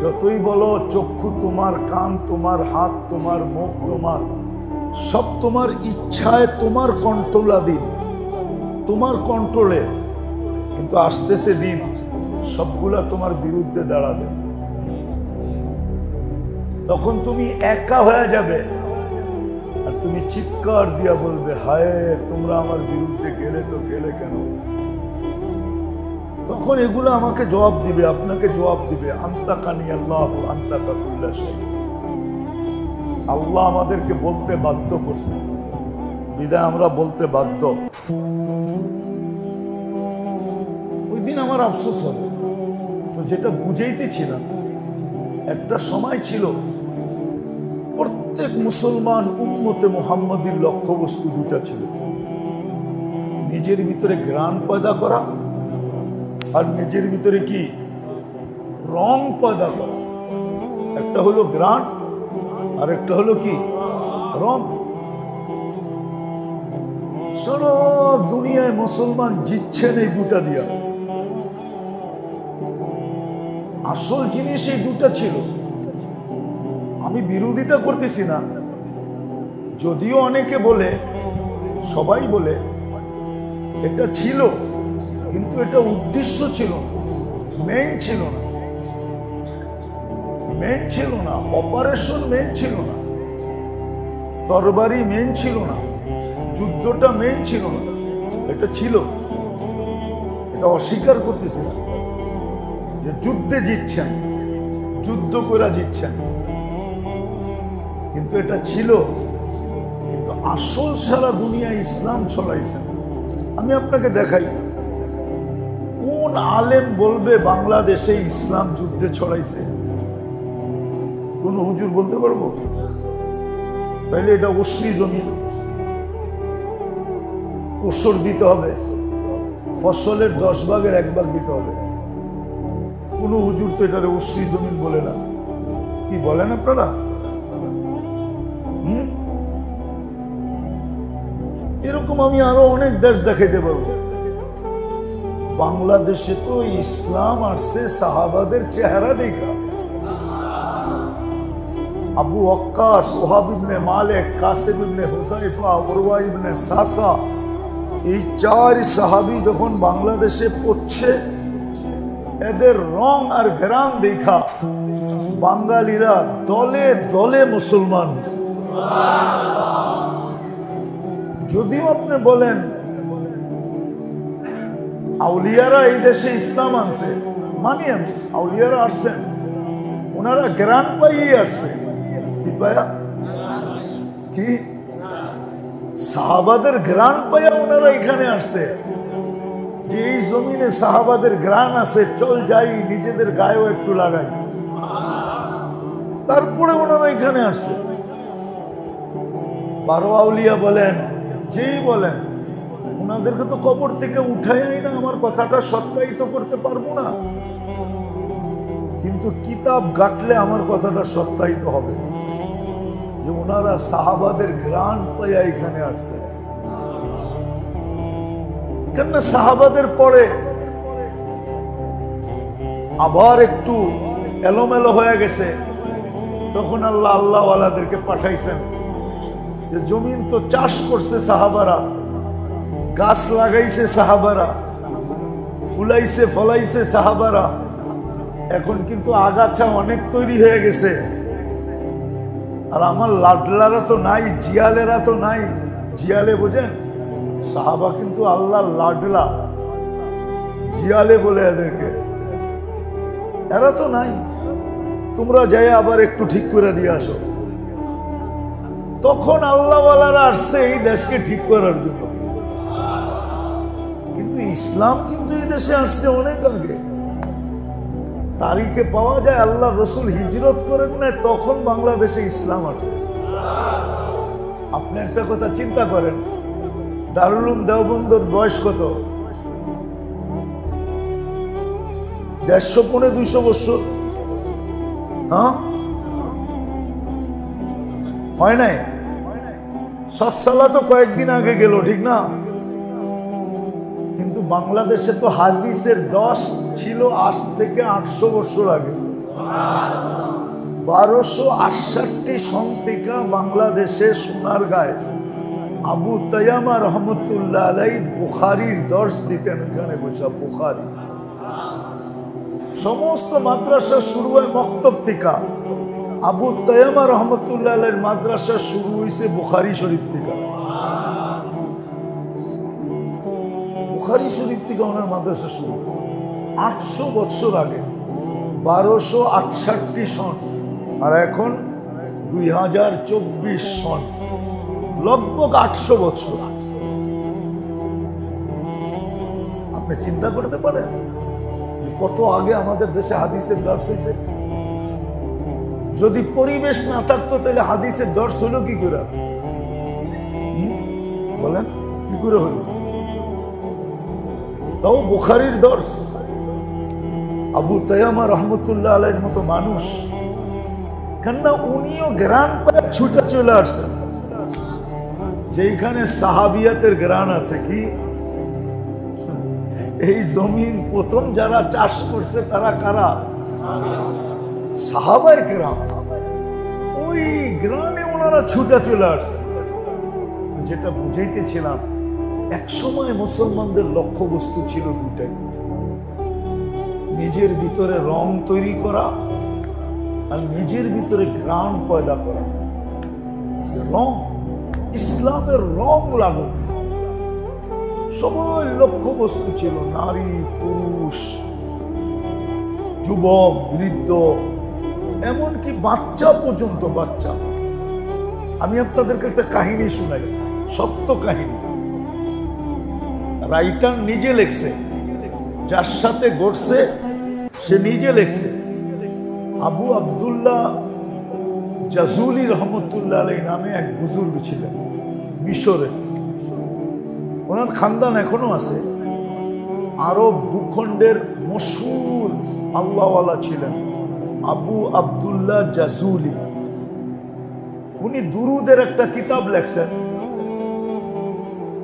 Speaker 1: যতই বলো চক্ষু তোমার, কান তোমার, হাত তোমার, মুখ তোমার, সব তোমার ইচ্ছায়, তোমার কন্ট্রোলাধীন, তোমার কন্ট্রোলে, কিন্তু আসতেছে দিন সবগুলা তোমার বিরুদ্ধে দাঁড়াবে। তখন তুমি একা হয়ে যাবে, আর তুমি চিৎকার দিয়া বলবে, হায় তোমরা আমার বিরুদ্ধে গেলে তো গেলে কেন? তখন এগুলো আমাকে জবাব দিবে, আপনাকে জবাব দিবে। আন্তাকানি আল্লাহ আন্তাকা কুল্লা শাই। আল্লাহ আমাদেরকে বলতে বাধ্য করছে, বিদায় আমরা বলতে বাধ্য। ওই দিন আমার আফসোস হবে, তো যেটা বুঝাইতেছিলাম, একটা সময় ছিল প্রত্যেক মুসলমান উম্মতে মুহাম্মাদির লক্ষ্যবস্তু 2টা ছিল। নিজের ভিতরে ঘ্রাণ পয়দা করা, আর নিজের ভিতরে কি রং পয়দা করা। একটা হলো ঘ্রাণ, আর একটা হলো কি রং। সারা দুনিয়ায় মুসলমান জিতছেন এই দুটা দিয়া। আসল জিনিস এই দুটা ছিল। আমি বিরোধিতা করতেছি না, যদিও অনেকে বলে, সবাই বলে এটা ছিল, কিন্তু এটা উদ্দেশ্য ছিল না, মেইন ছিল না, মেইন ছিল না, অপারেশন মেইন ছিল না, তরবারি মেইন ছিল না, যুদ্ধটা মেইন ছিল না। এটা ছিল, এটা অস্বীকার করতেছি না যে যুদ্ধে জিতছেন, যুদ্ধ করে জিতছেন, কিন্তু এটা ছিল। কিন্তু আসল সারা দুনিয়া ইসলাম ছড়াইছেন। আমি আপনাকে দেখাই, কোন আলেম বলবে বাংলাদেশে ইসলাম যুদ্ধে ছড়াইছে? কোন হুজুর বলতে পারবো? তাইলে এটা অশ্লী জমি, ওসর দিতে হবে, ফসলের 10 ভাগের 1 ভাগ দিতে হবে। কোন হুজুর তো এটারে অশ্লী জমিন বলে না। কি বলেন আপনারা? এরকম আমি আরো অনেক দেশ দেখাইতে পারবো। বাংলাদেশে তো ইসলাম আসছে সাহাবাদের চেহারা দেখা। আবু ওয়াক্কাস, ওহাব ইবনে মালিক, কাসিম ইবনে হুযায়ফা, উরওয়া ইবনে সাসা, এই 4 সাহাবী যখন বাংলাদেশে পড়ছে, এদের রং আর ঘ্রাণ দেখা বাঙালিরা দলে দলে মুসলমান। যদিও আপনি বলেন আউলিয়ারা এই দেশে ইসলাম আনছে, মানি আমি, আউলিয়ারা আসছেন, ওনারা জ্ঞান পাইয়ে আসছে। কি পায়া? কি সাহাবাদের গ্রান পাইয়া ওনারা এখানে আসছে, যে এই জমিনে সাহাবাদের গ্রান আছে, চল যাই নিজেদের গায়েও একটু লাগাই। তারপরে ওনারা এখানে আসছে। 12 আউলিয়া বলেন, যেই বলেন, ওনাদেরকে তো কবর থেকে উঠাই না, আমার কথাটা সত্যায়িত করতে পারবো না, কিন্তু কিতাব ঘাটলে আমার কথাটা সত্যায়িত হবে যে ওনারা সাহাবাদের গ্রান পাইয়া এখানে আসছে। কেন সাহাবাদের পরে আবার একটু এলোমেলো হয়ে গেছে, তখন আল্লাহ আল্লাহওয়ালাদেরকে পাঠাইছেন যে জমিন তো চাষ করছে সাহাবারা, গাছ লাগাইছে সাহাবারা, ফুলাইছে ফলাইছে সাহাবারা, এখন কিন্তু আগাছা অনেক তৈরি হয়ে গেছে, আর আমার লাডলারা তো নাই, জিয়ালেরা তো নাই। জিয়ালে বোঝেন? সাহাবা কিন্তু আল্লাহর লাডলা, জিয়ালে বলে এদেরকে। এরা তো নাই, তোমরা যাই আবার একটু ঠিক করে দিয়ে আসো। তখন আল্লাহওয়ালারা আসছে এই দেশকে ঠিক করার জন্য। কিন্তু ইসলাম কিন্তু এই দেশে আসছে অনেক আগে। তারিখে পাওয়া যায় আল্লাহ রসুল হিজরত করেন না, তখন বাংলাদেশে ইসলাম আসছে। আপনি একটা কথা চিন্তা করেন, দারুল উলুম দেওবন্দের বয়স কত? 150-200 বছর। হ্যাঁ, হয় নাই? সচ্ছালা তো কয়েকদিন আগে গেল, ঠিক না? কিন্তু বাংলাদেশে তো হাদিসের 10 ছিল আজ থেকে 800 বছর আগে। 1268 সন থেকে বাংলাদেশে সোনারগাঁয় আবু তায়ামা রহমতুল্লাহ আলাইহি বুখারীর দর্শ দিতেন। এখানে বসা বুখারী, সমস্ত মাদ্রাসা শুরু হয় মক্তব থেকে। আবু তায়ামা রহমতুল্লাহ আলাইহির মাদ্রাসা শুরু হয়েছে বুখারী শরীফ থেকে। বুখারী শরীফ থেকে ওনার মাদ্রাসা শুরু 800 বছর আগে, 1268 সন, আর এখন 2024 সন, লগভগ 800 বছর। আপনি চিন্তা করতে পারেন যে কত আগে আমাদের দেশে হাদিসের দর্শ হয়েছে। যদি পরিবেশ না থাকতো তাহলে হাদিসের দর্শ হলো কি করে? বলেন, কি করে হলো? তাও বুখারীর দর্শ। আবু তায়ামা রহমতুল্লাহ আলাইহির মতো মানুষ, কেননা উনিও গ্রাম পায় ছুটে চলে আসছেন যেখানে সাহাবিয়াতের গ্রান আছে, কি এই জমিন প্রথম যারা চাষ করছে তারা কারা? সাহাবায়ে কেরাম। ওই গ্রামে ওনারা ছুটে চলে আসছে। যেটা বুঝাইতেছিলাম, এক সময় মুসলমানদের লক্ষ্যবস্তু ছিল দুটাই, নিজের ভিতরে রং তৈরি করা আর নিজের ভিতরে ঘ্রাণ পয়দা করা। রং, ইসলামের রং লাগুক, সবাই লক্ষ্যবস্তু ছিল। নারী, পুরুষ, যুবক, বৃদ্ধ, এমনকি বাচ্চা পর্যন্ত। বাচ্চা, আমি আপনাদেরকে একটা কাহিনী শুনাই, সত্য কাহিনী। রাইটার নিজে লেখছে, যার সাথে ঘটছে সে নিজে লেখছে। আবু আবদুল্লাহ জাজুলি রহমতুল্লাহ আলাইহি নামে এক বুজুর্গ ছিলেন মিশরে। ওনার খানদান এখনো আছে। আরব ভূখণ্ডের মশহুর আল্লাহওয়ালা ছিলেন আবু আবদুল্লাহ জাজুলি। উনি দুরুদের একটা কিতাব লেখছেন,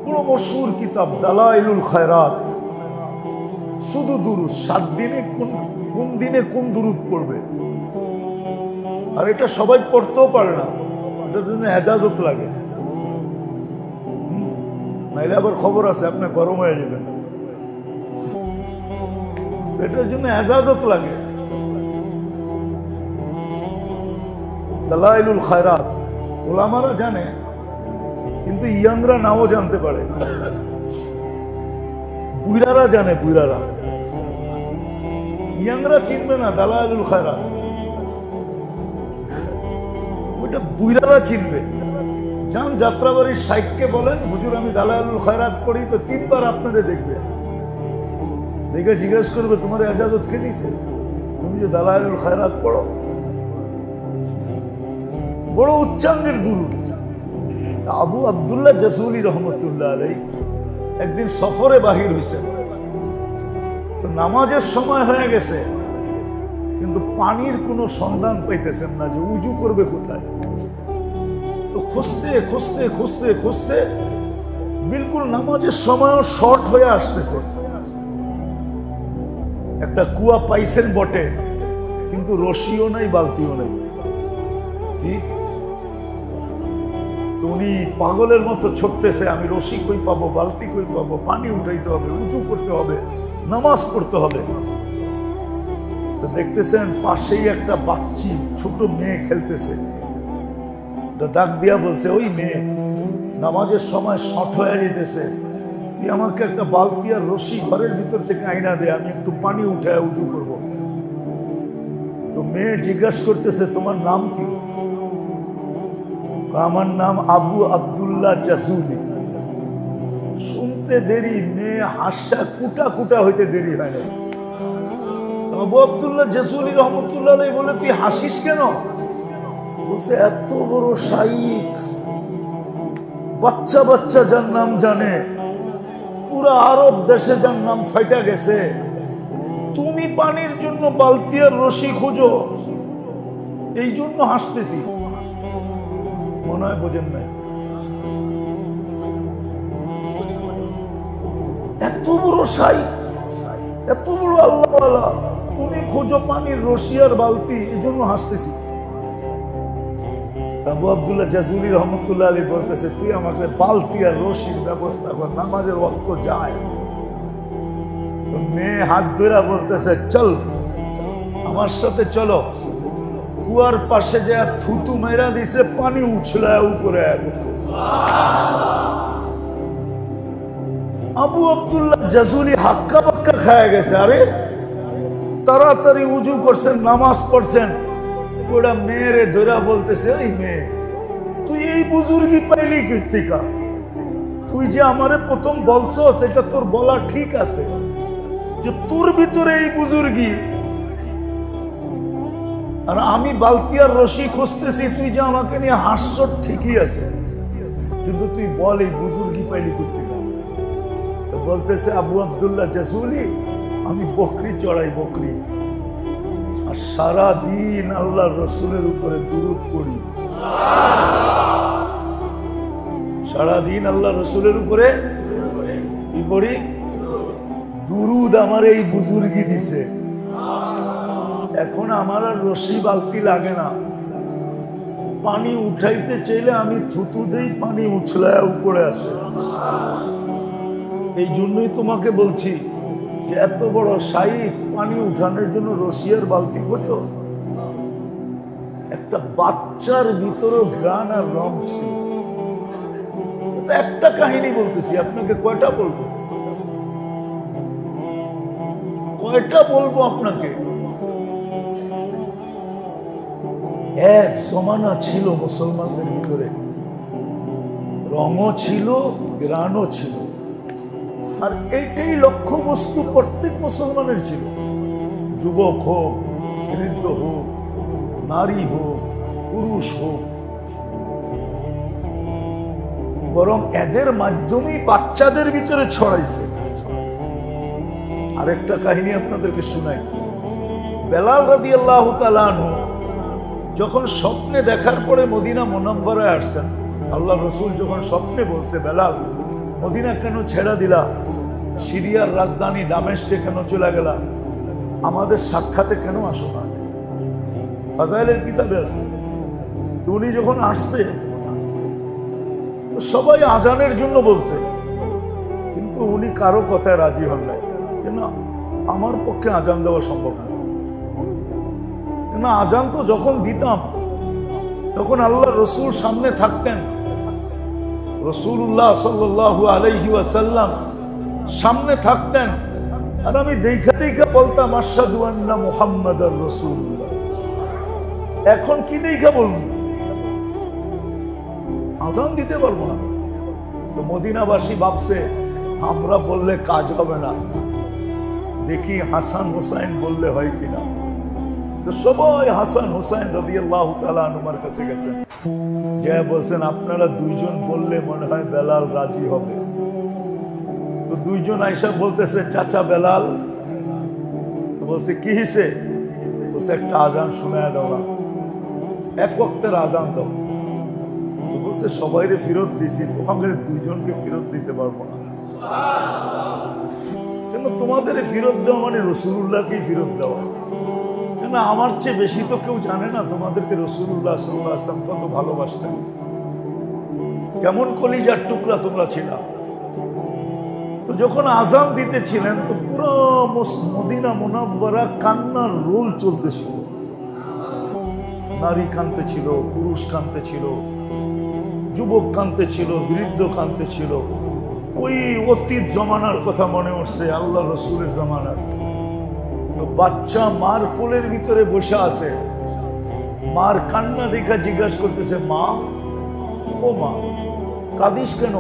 Speaker 1: পুরো মশহুর কিতাব, দালাইলুল খায়রাত। শুধু দুরুদ, 7 দিনে কোন দিনে কোন দুরুদ পড়বে। আর এটা সবাই পড়তেও পারে না, এটার জন্য এজাজত লাগে, নাইলে আবার খবর আছে আপনি গরম হয়ে যাবেন। এটার জন্য এজাজত লাগে। দালাইলুল খায়রাত ওলামারা জানে, কিন্তু ইয়াংরা নাও জানতে পারে। বুইরারা জানে, বুইরারা, ইয়াংরা চিনবে না দালাইলুল খায়রাত। ওইটা বুইরারা চিনবে। যান যাত্রাবাড়ির সাইককে বলেন, হুজুর আমি দালাইলুল খায়রাত পড়ি, তো 3 বার আপনারে দেখবে, দেখে জিজ্ঞেস করবে তোমার এজাজত কে দিছে, তুমি যে দালাইলুল খায়রাত পড়ো। বড় উচ্চাঙ্গের দুরূদ। আবু আবদুল্লাহ জাজুলি রহমতুল্লাহ আলাইহি একদিন সফরে বাহির হয়েছেন। তো নামাজের সময় হয়ে গেছে, কিন্তু পানির কোনো সন্ধান পাইতেছেন না, যে উজু করবে কোথায়। তো খুঁজতে খুঁজতে খুঁজতে খুঁজতে বিলকুল নামাজের সময়ও শর্ট হয়ে আসতেছে। একটা কুয়া পাইছেন বটে, কিন্তু রশিও নাই, বালতিও নাই। কি উনি পাগলের মতো ছুটতেছে, আমি রশি কই পাবো, বালতি কই পাবো, পানি উঠাইতে হবে, উঁচু করতে হবে, নামাজ পড়তে হবে। তো দেখতেছেন পাশেই একটা বাচ্চি ছোট মেয়ে খেলতেছে। ডাক দিয়া বলছে, ওই মেয়ে, নামাজের সময় শর্ট হয়ে যেতেছে, তুই আমাকে একটা বালতি আর রশি ঘরের ভিতর থেকে আইনা দে, আমি একটু পানি উঠায় উঁচু করব। তো মেয়ে জিজ্ঞাসা করতেছে, তোমার নাম কি? আমার নাম আবু আবদুল্লাহ জাজুলি। শুনতে দেরি, মেয়ে হাসা কুটা কুটা হইতে দেরি হয় না। আবু আবদুল্লাহ জাজুলি রহমতুল্লাহ আলাইহি বলে, তুই হাসিস কেন? বলছে, এত বড় শাইখ, বাচ্চা বাচ্চা যার নাম জানে, পুরা আরব দেশে যার নাম ফাইটা গেছে, তুমি পানির জন্য বালতি আর রশি খোঁজো, এই জন্য হাসতেছি। মনে হয় বোঝেন নাই। এত বড় শাইখ, এত বড় আল্লাহওয়ালা, তুমি খোঁজো পানির রশি আর বালতি, এই জন্য হাসতেছি। আবু আবদুল্লাহ জাজুলি রহমতুল্লাহ আলাইহি বলতেছে, তুই আমাকে বালতি আর রশির ব্যবস্থা কর, নামাজের ওয়াক্ত যায়। মেয়ে হাত ধরে বলতেছে, চল আমার সাথে চলো। কুয়ার পাশে যে থুতু মেরা দিছে, পানি উছলায় উপরে। আবু আবদুল্লাহ জাজুলি হাক্কা বাক্কা খায়া গেছে। আরে তাড়াতাড়ি উজু করছেন, নামাজ পড়ছেন। ওরা মেয়েরে ধরা বলতেছে, এই মেয়ে, তুই এই বুজুর্গি পাইলি কৃতিকা? তুই যে আমারে প্রথম বলছো, সেটা তোর বলা ঠিক আছে, যে তোর ভিতরে এই বুজুর্গি, আর আমি বালতি আর রশি খুঁজতেছি, তুই যে আমাকে নিয়ে হাস্য, ঠিকই আছে, কিন্তু তুই বল এই বুজুর্গি পাইলি কৃতিকা? তো বলতেছে আবু আবদুল্লাহ জাজুলি, আমি বকরি চড়াই, বকরি, আর সারা দিন আল্লাহর রসুলের উপরে দুরূদ পড়ি। সারাদিন আল্লাহ রসুলের উপরে কি পড়ি? দুরুদ আমার এই বুজুর্গি দিছে। এখন আমার আর রশি বালতি লাগে না, পানি উঠাইতে চাইলে আমি থুতু দেই, পানি উছলায় উপরে আসে। এই জন্যই তোমাকে বলছি যে এত বড় সাইড পানি উঠানোর জন্য রশিয়ার বালতি খোঁজো। একটা বাচ্চার ভিতরেও ঘ্রাণ আর রং ছিল। একটা কাহিনী বলতেছি আপনাকে, কয়টা বলবো আপনাকে? এক জমানা ছিল মুসলমানদের ভিতরে, রঙও ছিল, গ্রাণও ছিল, আর এইটাই লক্ষ্য বস্তু প্রত্যেক মুসলমানের ছিল। যুবক হোক, বৃদ্ধ হোক, নারী হোক, পুরুষ হোক, বরং এদের মাধ্যমেই বাচ্চাদের ভিতরে ছড়াইছে। আরেকটা কাহিনী আপনাদেরকে শোনাই। বেলাল রাদিয়াল্লাহু তাআলা আনহু যখন স্বপ্নে দেখার পরে মদিনা মুনাওয়ারায় আসছেন, আল্লাহ রসুল যখন স্বপ্নে বলছে, বেলাল মদিনা কেন ছেড়ে দিলা, সিরিয়ার রাজধানী দামেস্কে কেন চলে গেলা, আমাদের সাক্ষাতে কেন আসো না? ফাজাইলের কিতাবে আছে। তো উনি যখন আসছে তো সবাই আজানের জন্য বলছে, কিন্তু উনি কারো কথায় রাজি হন নাই। না, আমার পক্ষে আজান দেওয়া সম্ভব না। না, আজান তো যখন দিতাম তখন আল্লাহ রসুল সামনে থাকতেন, রাসূলুল্লাহ সাল্লাল্লাহু আলাইহি ওয়াসাল্লাম সামনে থাকতেন, আর আমি দেখা দেখা বলতাম আশহাদু আন্না মুহাম্মাদার রাসূলুল্লাহ। এখন কি দেখা বলবো? আজান দিতে পারবো না। তো মদিনাবাসী ভাবছে আমরা বললে কাজ হবে না, দেখি হাসান হুসাইন বললে হয় কিনা। তো সবাই হাসান হুসাইন রাদিয়াল্লাহু তাআলা আনহুর কাছে গেছেন, যে বলছেন আপনারা দুইজন বললে মনে হয় বেলাল রাজি হবে। তো দুইজন আইসা বলতেছে, চাচা বেলাল। তো বলছে কি হিসে? বলছে একটা আজান শোনায় দাও না, এক ওয়াক্তের আজান দাও। তো বলছে সবাইরে ফেরত দিছি, তোমাদের দুইজনকে ফেরত দিতে পারবো না। কেন? তোমাদের ফেরত দেওয়া মানে রাসূলুল্লাহকেই ফেরত দেওয়া। কেন? আমার চেয়ে বেশি তো কেউ জানে না তোমাদেরকে রাসূলুল্লাহ সাল্লাল্লাহু আলাইহি ওয়াসাল্লাম কত ভালোবাসতেন, কেমন কলিজার টুকরা তোমরা ছিলা। তো যখন আজান দিতেছিলেন তো পুরো মদিনা মুনাওয়ারা কান্নার রোল চলতেছিল। নারী কাঁদতে ছিল, পুরুষ কাঁদতে ছিল, যুবক কাঁদতে ছিল, বৃদ্ধ কাঁদতে ছিল। ওই অতীত জমানার কথা মনে উঠছে, আল্লাহ রসুলের জমানার। তো বাচ্চা মার কোলের ভিতরে বসে আছে, মার কান্না দেখা জিজ্ঞাসা করতেছে, মা ও মা কাঁদিস কেন?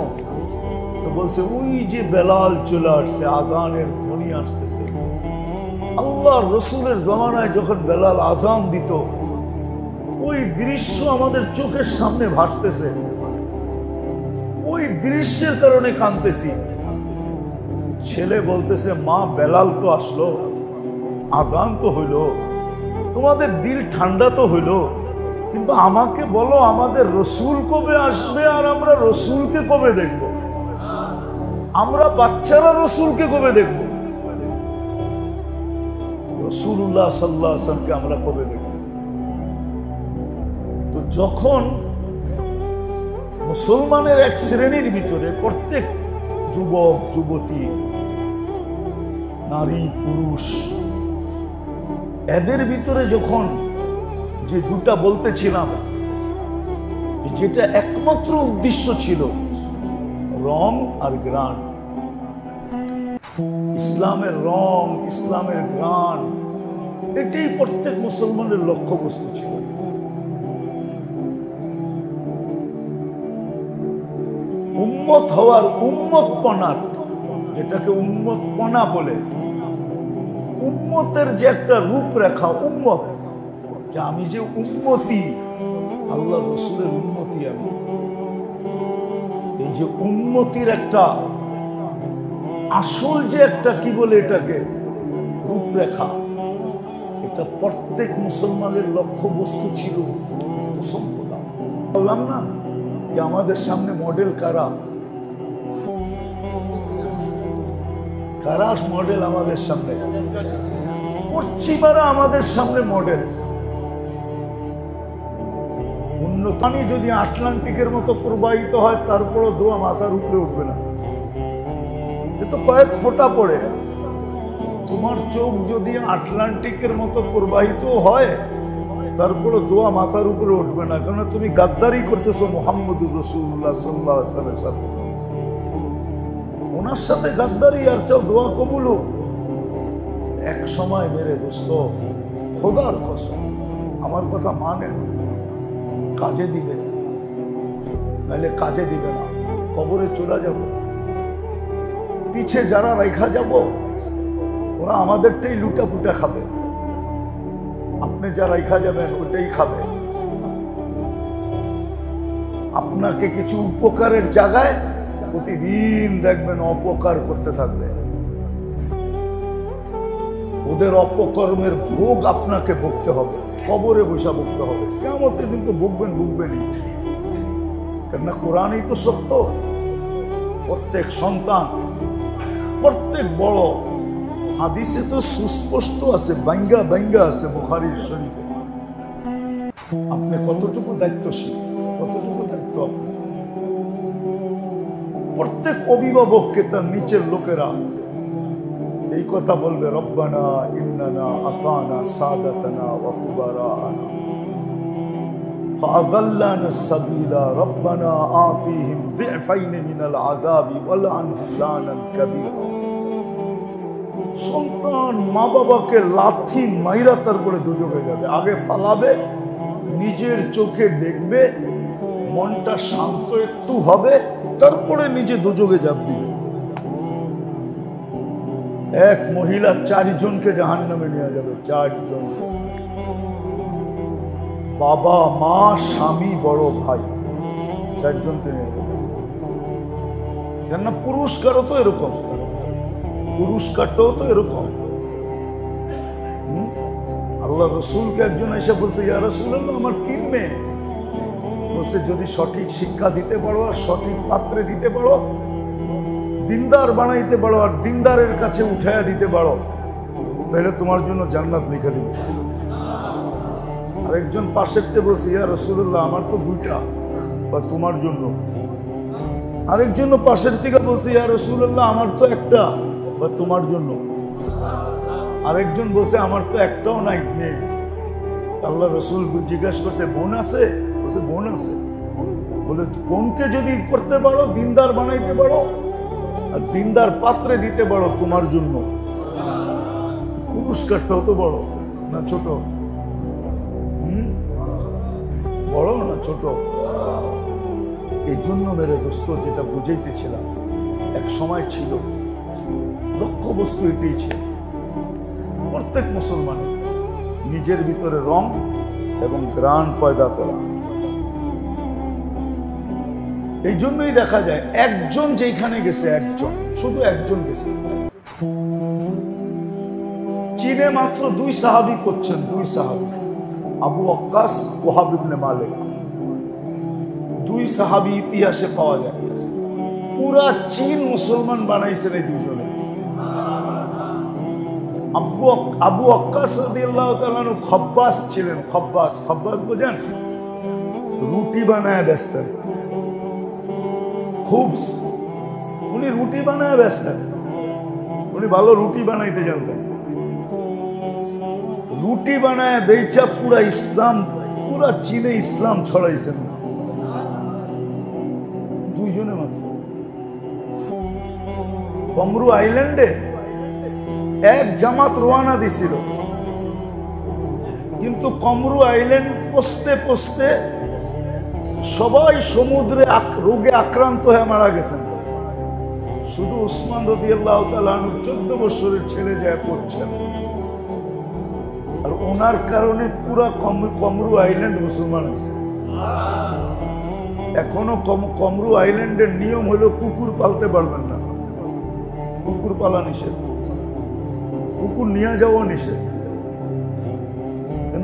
Speaker 1: তো বলছে ওই যে বেলাল চলে আসছে, আজানের ধ্বনি আসতেছে। আল্লাহ রসুলের জমানায় যখন বেলাল আজান দিত, ওই দৃশ্য আমাদের চোখের সামনে ভাসতেছে, ওই দৃশ্যের কারণে কাঁদতেছি। ছেলে বলতেছে, মা বেলাল তো আসলো, আজান তো হইল, তোমাদের দিল ঠান্ডা তো হইল, কিন্তু আমাকে বলো আমাদের রসুল কবে আসবে আর আমরা রসুলকে কবে দেখব? আমরা বাচ্চারা রসুলকে কবে দেখব? রাসূলুল্লাহ সাল্লাল্লাহু আলাইহি ওয়াসাল্লামকে আমরা কবে দেখব? তো যখন মুসলমানের এক শ্রেণীর ভিতরে প্রত্যেক যুবক যুবতী, নারী পুরুষ, এদের ভিতরে যখন যে দুটা বলতেছিলাম, যেটা একমাত্র উদ্দেশ্য ছিল রং আর গ্রাণ, ইসলামের রং, ইসলামের গ্রাণ, এটাই প্রত্যেক মুসলমানের লক্ষ্যবস্তু ছিল। উম্মত হওয়ার, উম্মতপনার, যেটাকে উম্মতপনা বলে, উম্মতের যে একটা রূপরেখা, উম্মত, যে আমি যে উম্মতি, আল্লাহ রসুলের উম্মতি আমি, এই যে উম্মতির একটা আসল যে একটা কি বলে এটাকে রূপরেখা, এটা প্রত্যেক মুসলমানের লক্ষ্যবস্তু ছিল। বললাম না যে আমাদের সামনে মডেল কারা কারা মডেল আমাদের সামনে, পশ্চিমারা আমাদের সামনে মডেল। পানি যদি আটলান্টিকের মতো প্রবাহিত হয় তারপরও দোয়া মাথার উপরে উঠবে না, এ তো কয়েক ফোঁটা পড়ে। তোমার চোখ যদি আটলান্টিকের মতো প্রবাহিত হয় তারপরে দোয়া মাথার উপরে উঠবে না, কারণ তুমি গাদ্দারি করতেছো মুহাম্মদুর রাসূলুল্লাহ সাল্লাল্লাহু আলাইহি ওয়াসাল্লামের সাথে। ওনার সাথে গাদ্দারি আর চাও দোয়া কবুল হোক। এক সময় মেরে দোস্ত, খোদার কসম, আমার কথা মানে কাজে দিবে, নাহলে কাজে দিবে না, কবরে চলে যাব। পিছে যারা রেখা যাব ওরা আমাদেরটাই লুটা পুটা খাবে, আপনি যা রেখা যাবেন ওটাই খাবে। আপনাকে কিছু উপকারের জায়গায় প্রতিদিন দেখবেন অপকার করতে থাকবে। ওদের অপকর্মের ভোগ আপনাকে ভুগতে হবে, কবরে বসা ভুগতে হবে। কিয়ামতের দিন তো ভুগবেনই, কেননা কোরআনই তো সত্য। প্রত্যেক সন্তান, প্রত্যেক বড়, হাদিসে তো সুস্পষ্ট আছে, বাইঙ্গা আছে বুখারীর শরীফে। আপনি কতটুকু দায়িত্বশীল, কতটুকু দায়িত্ব। প্রত্যেক অভিভাবককে তার নিচের লোকেরা এই কথা বলবে, রব্বানা ইন্নানা আতানা সাদাতানা ওয়া কুবারানা ফাআযাল্লানা সাবিলা রব্বানা আতিহিম দিফাইন মিনাল আযাবি ওয়ালআনহুম লানান কাবীরা। সন্তান মা বাবাকে লাথি মাইরা তারপরে দুজকে যাবে, আগে ফালাবে, নিজের চোখে দেখবে, মনটা শান্ত একটু হবে, তারপরে নিজে দুজকে জাপ দিবে। এক মহিলা 4 জনকে জাহান্নামে নিয়ে যাবে, 4 জন, বাবা মা স্বামী বড় ভাই, 4 জনকে নিয়ে যাবে। কেননা পুরস্কারও তো এরকম, পুরস্কারটাও তো এরকম। আল্লাহ রসুলকে একজন এসে বলছে, ইয়া রাসূলুল্লাহ আমার 3 মেয়ে। বলছে যদি সঠিক শিক্ষা দিতে পারো আর সঠিক পাত্রে দিতে পারো, দিনদার বানাইতে পারো আর দিনদারের কাছে উঠাইয়া দিতে পারো, তাহলে তোমার জন্য জান্নাত লিখে দিব। আরেকজন পাশেরতে বলছে, ইয়া রাসূলুল্লাহ আমার তো 2টা, বা তোমার জন্য। আরেকজন পাশের থেকে বলছে, ইয়া রাসূলুল্লাহ আমার তো 1টা, বা তোমার জন্য। আরেকজন বলছে আমার তো 1টাও নাই, নেই। আল্লাহ রসুল জিজ্ঞাসা করছে, বোন আছে? বলছে বোন আছে। বলে বোনকে যদি করতে পারো, দিনদার বানাইতে পারো আর দিনদার পাত্রে দিতে পারো, তোমার জন্য পুরস্কারটাও তো বড় না ছোট? বড় না ছোট? এই জন্য মেরে দোস্ত, যেটা বুঝাইতেছিলাম, এক সময় ছিল লক্ষ্য বস্তু এটাই ছিল প্রত্যেক মুসলমানের, নিজের ভিতরে রং এবং গ্রাণ পয়দা করা। এই জন্যই দেখা যায় একজন যেখানে গেছে, একজন, শুধু একজন গেছে। চীনে মাত্র 2 সাহাবী করছেন, 2 সাহাবী, আবু ওয়াক্কাস, ওয়াহাব ইবনে মালিক। 2 সাহাবী ইতিহাসে পাওয়া যায়। পুরা চীন মুসলমান বানাইছেন এই 2 জনে। আবু ওয়াক্কাস রাদিয়াল্লাহু তাআলা খব্বাস ছিলেন। খব্বাস বোঝেন? রুটি বানায় বেচতেন, খুব। উনি রুটি বানায় বেচতেন, উনি ভালো রুটি বানাইতে জানতেন। রুটি বানায় বেচা পুরা ইসলাম, পুরা চীনে ইসলাম ছড়াইছেন 2 জনে মাত্র। কমরু আইল্যান্ডে এক জামাত রওনা দিছিল, কিন্তু কমরু আইল্যান্ড পৌঁছতে পৌঁছতে সবাই সমুদ্রে রোগে আক্রান্ত হয়ে মারা গেছেন। শুধু উসমান রাদিয়াল্লাহু তাআলা আনহু 14 বছরের ছেলে যায় পড়ছেন, আর ওনার কারণে পুরা কমরু আইল্যান্ড মুসলমান হয়েছে। এখনো কমরু আইল্যান্ডের নিয়ম হলো কুকুর পালতে পারবেন না, কুকুর পালা নিষেধ, কুকুর নিয়ে যাওয়া নিষেধ।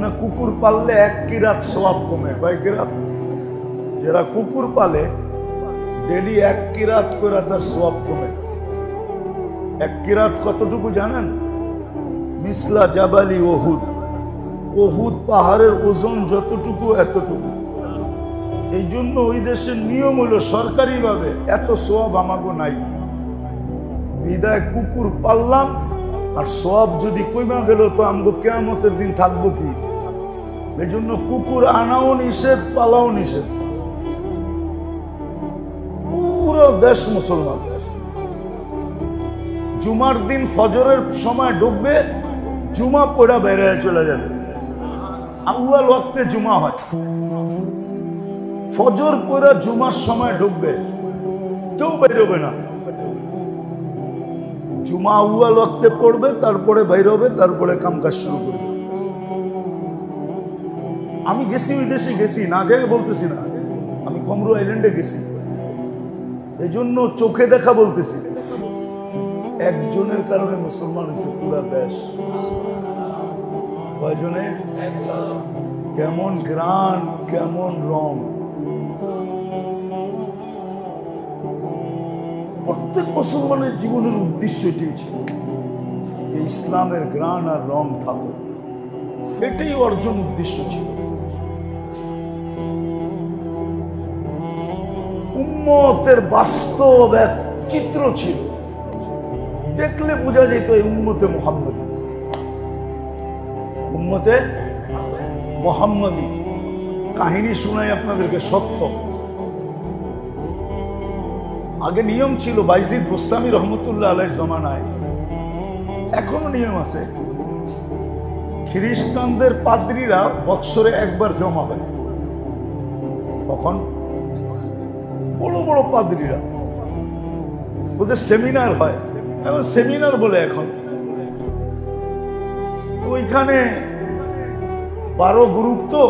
Speaker 1: না কুকুর পাললে 1 কিরাত সওয়াব কমে, কয় কিরাত? যারা কুকুর পালে ডেলি 1 কিরাত করে তার সওয়াব কমে। 1 কিরাত কতটুকু জানেন? মিসলা জাবালি ওহুদ, ওহুদ পাহাড়ের ওজন যতটুকু এতটুকু। এই জন্য ওই দেশের নিয়ম হলো সরকারিভাবে এত সওয়াব আমাগো নাই, বিদায় কুকুর পাললাম, আর সওয়াব যদি কইমা গেল তো আমগো কিয়ামতের দিন থাকবো কি? এই জন্য কুকুর আনাও নিষেধ, পালাও নিষেধ। পুরো দেশ মুসলমান। জুমার দিন ফজরের সময় ঢুকবে, জুমা পড়া বেড়ে চলে যাবে। আউয়াল ওয়াক্তে জুমা হয়, ফজর পড়া জুমার সময় ঢুকবে, কেউ বেরোবে না। জুমা আউয়াল ওয়াক্তে পড়বে, তারপরে বেরোবে, তারপরে কামকাজ শুরু করবে। আমি গেছি ওই দেশে, গেছি না যাই বলতেছি না, আমি কমরু আইল্যান্ডে গেছি, এই জন্য চোখে দেখা বলতেছি। একজনের কারণে মুসলমান হয়েছে পুরা দেশ। কয়জনে? কেমন গ্রান, কেমন রং। প্রত্যেক মুসলমানের জীবনের উদ্দেশ্য এটাই ছিল যে ইসলামের গ্রান আর রং থাকুক, এটাই অর্জন উদ্দেশ্য ছিল। উম্মতের বাস্তব এক চিত্র ছিল, দেখলে বোঝা যেত এই উম্মতে মুহাম্মদী। উম্মতে মুহাম্মদী কাহিনী শোনাই আপনাদেরকে, সত্য। আগে নিয়ম ছিল, বাইজিদ বুস্তামি রহমতুল্লাহ আলাইহির জমানায়, এখনো নিয়ম আছে, খ্রিস্টানদের পাদ্রীরা বৎসরে একবার জমা হয়। তখন বড় বড় পাদ্রীরা, ওদের সেমিনার হয়, এখন সেমিনার বলে এখন। তো ওইখানে 12 গ্রুপ, তো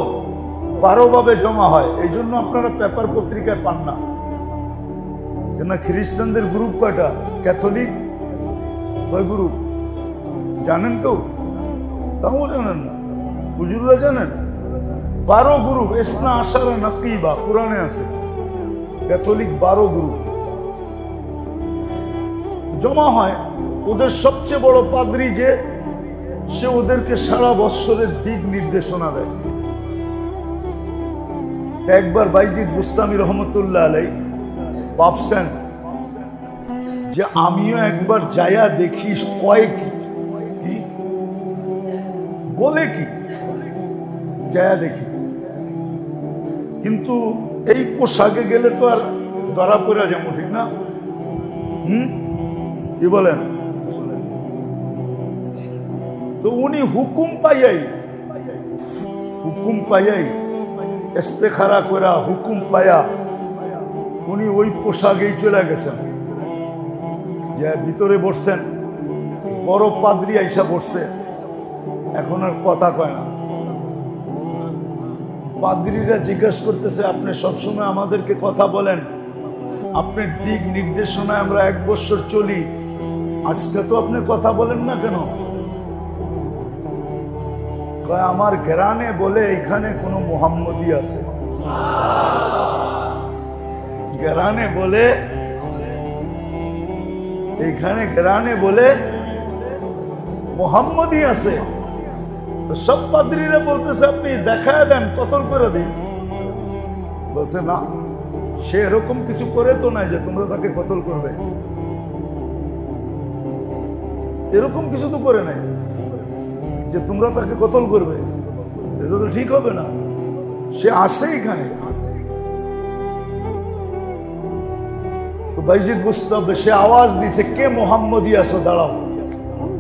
Speaker 1: 12 ভাবে জমা হয়। এই জন্য আপনারা পেপার পত্রিকায় পান না। কেন? খ্রিস্টানদের গ্রুপ কয়টা? ক্যাথলিক কয় গ্রুপ জানেন কেউ? তাও জানেন না, হুজুররা জানেন? 12 গ্রুপ, ইসনা আশারা নাকিবা কুরআনে আছে। ক্যাথলিক 12 গ্রুপ জমা হয়। ওদের সবচেয়ে বড় পাদ্রী যে, সে ওদেরকে সারা বৎসরের দিক নির্দেশনা দেয়। একবার বাইজিদ বুস্তামি রহমতুল্লাহ আলাইহি ভাবছেন যে আমিও একবার যায়া দেখি কয় কি বলে, কি যায়া দেখি। কিন্তু এই পোশাকে গেলে তো আর ধরা পড়া যাবো, ঠিক না? কি বলেন? তো উনি হুকুম পাইয়াই ইস্তেখারা করা, হুকুম পায়া উনি ওই পোশাকেই চলে গেছেন, যে ভিতরে বসছেন। বড় পাদ্রী আইসা বসছে, এখন আর কথা কয় না। পাদ্রীরা জিজ্ঞাসা করতেছে, আপনি সবসময় আমাদেরকে কথা বলেন, আপনার দিক নির্দেশনায় আমরা 1 বছর চলি, আজকে তো আপনি কথা বলেন না কেন? কয় আমার গ্রানে বলে এখানে কোন মুহাম্মদী আছে। গ্রানে বলে, এখানে গ্রানে বলে মুহাম্মদী আছে। তো সব পাদ্রীরা বলতেছে, আপনি দেখায় দেন, কতল করে দিন। বলছে না, সে এরকম কিছু করে তো নাই যে তোমরা তাকে কতল করবে, এরকম কিছু তো করে নাই যে তোমরা তাকে কতল করবে, এটা তো ঠিক হবে না। সে আসে এখানে। তো বাইজিদ বুস্তামি, সে আওয়াজ দিছে, কে মুহাম্মদী আসো, দাঁড়াও।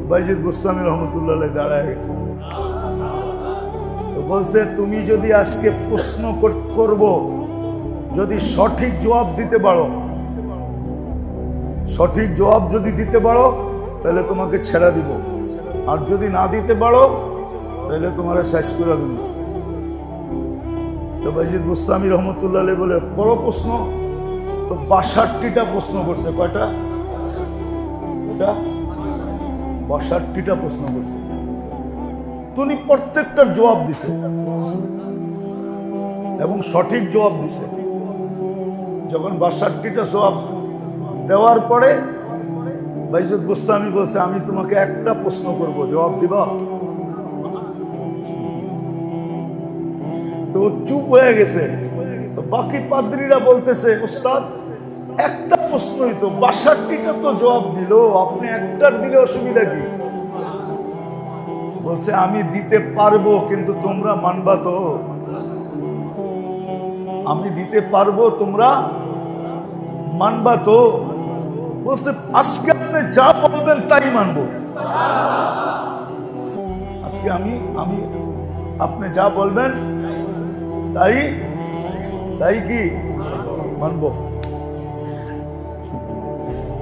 Speaker 1: বাইজিদ বুস্তামি রহমতুল্লাহ আলাইহি দাঁড়ায় গেছে। তো বলছে, তুমি যদি আজকে প্রশ্ন করব, যদি সঠিক জবাব দিতে পারো, সঠিক জবাব যদি দিতে পারো তাহলে তোমাকে ছেড়ে দিব, আর যদি না দিতে পারো তাহলে তোমার শেষ করে দিব। তো বাইজিদ বুস্তামি রহমতুল্লাহ আলাইহি বলে, বড় প্রশ্ন। তো 62টা প্রশ্ন করছে। কয়টা? 62টা প্রশ্ন করছে। তুমি প্রত্যেকটার জবাব দিছে এবং সঠিক জবাব দিছে। যখন 62টা জবাব দেওয়ার পরে বাইজুদ বুস্তামি বলছে, আমি তোমাকে একটা প্রশ্ন করব, জবাব দিবা? তো চুপ হয়ে গেছে। তো বাকি পাদ্রীরা বলতেছে, উস্তাদ একটা প্রশ্নই তো, 62টা তো জবাব দিল, আপনি একটার দিলে অসুবিধা কি? বলছে, আমি দিতে পারবো, কিন্তু তোমরা মানবা তো? আমি দিতে পারবো, তোমরা মানবা তো? বলছে, আজকে আপনি যা বলবেন তাই মানবো। আজকে আমি আপনি যা বলবেন তাই তাই কি মানবো।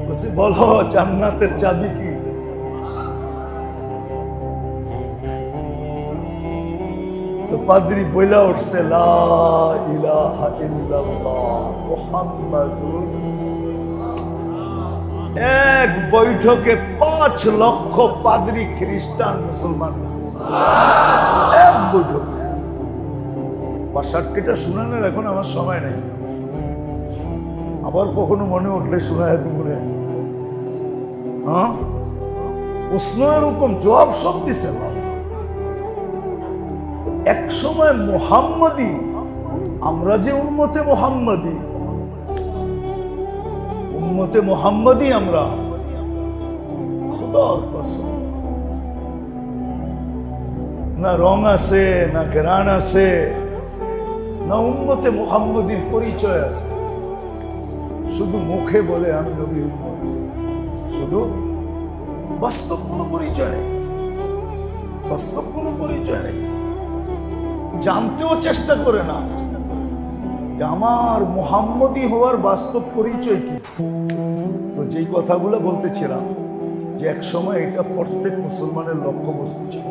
Speaker 1: বলছে, বলো জান্নাতের চাবি কি? তো পাদ্রী বইলা উঠছে, লা ইলাহা ইল্লাল্লাহ মুহাম্মাদুর। এক বৈঠকে 5 লক্ষ পাদ্রী খ্রিস্টান মুসলমান, এক বৈঠক। 62টা শুনানোর এখন আমার সময় নেই, আবার কখনো মনে উঠলে শোনায় মনে। হ্যাঁ, প্রশ্ন এরকম, জবাব সব দিছে। এক সময় মুহাম্মাদি, আমরা যে উম্মতে মুহাম্মাদি আমরা, খোদার কসম, না রং আছে, না গ্রান আছে, না উম্মতে মুহাম্মাদির পরিচয় আছে। শুধু মুখে বলে আমি নবীর উম্মত, শুধু বাস্তব কোনো পরিচয় নেই, বাস্তব কোনো পরিচয় নেই। জানতেও চেষ্টা করে না যে আমার মুহাম্মদী হওয়ার বাস্তব পরিচয় কি। তো যেই কথাগুলো বলতেছিলাম, যে এক সময় এটা প্রত্যেক মুসলমানের লক্ষ্যবস্তু ছিল।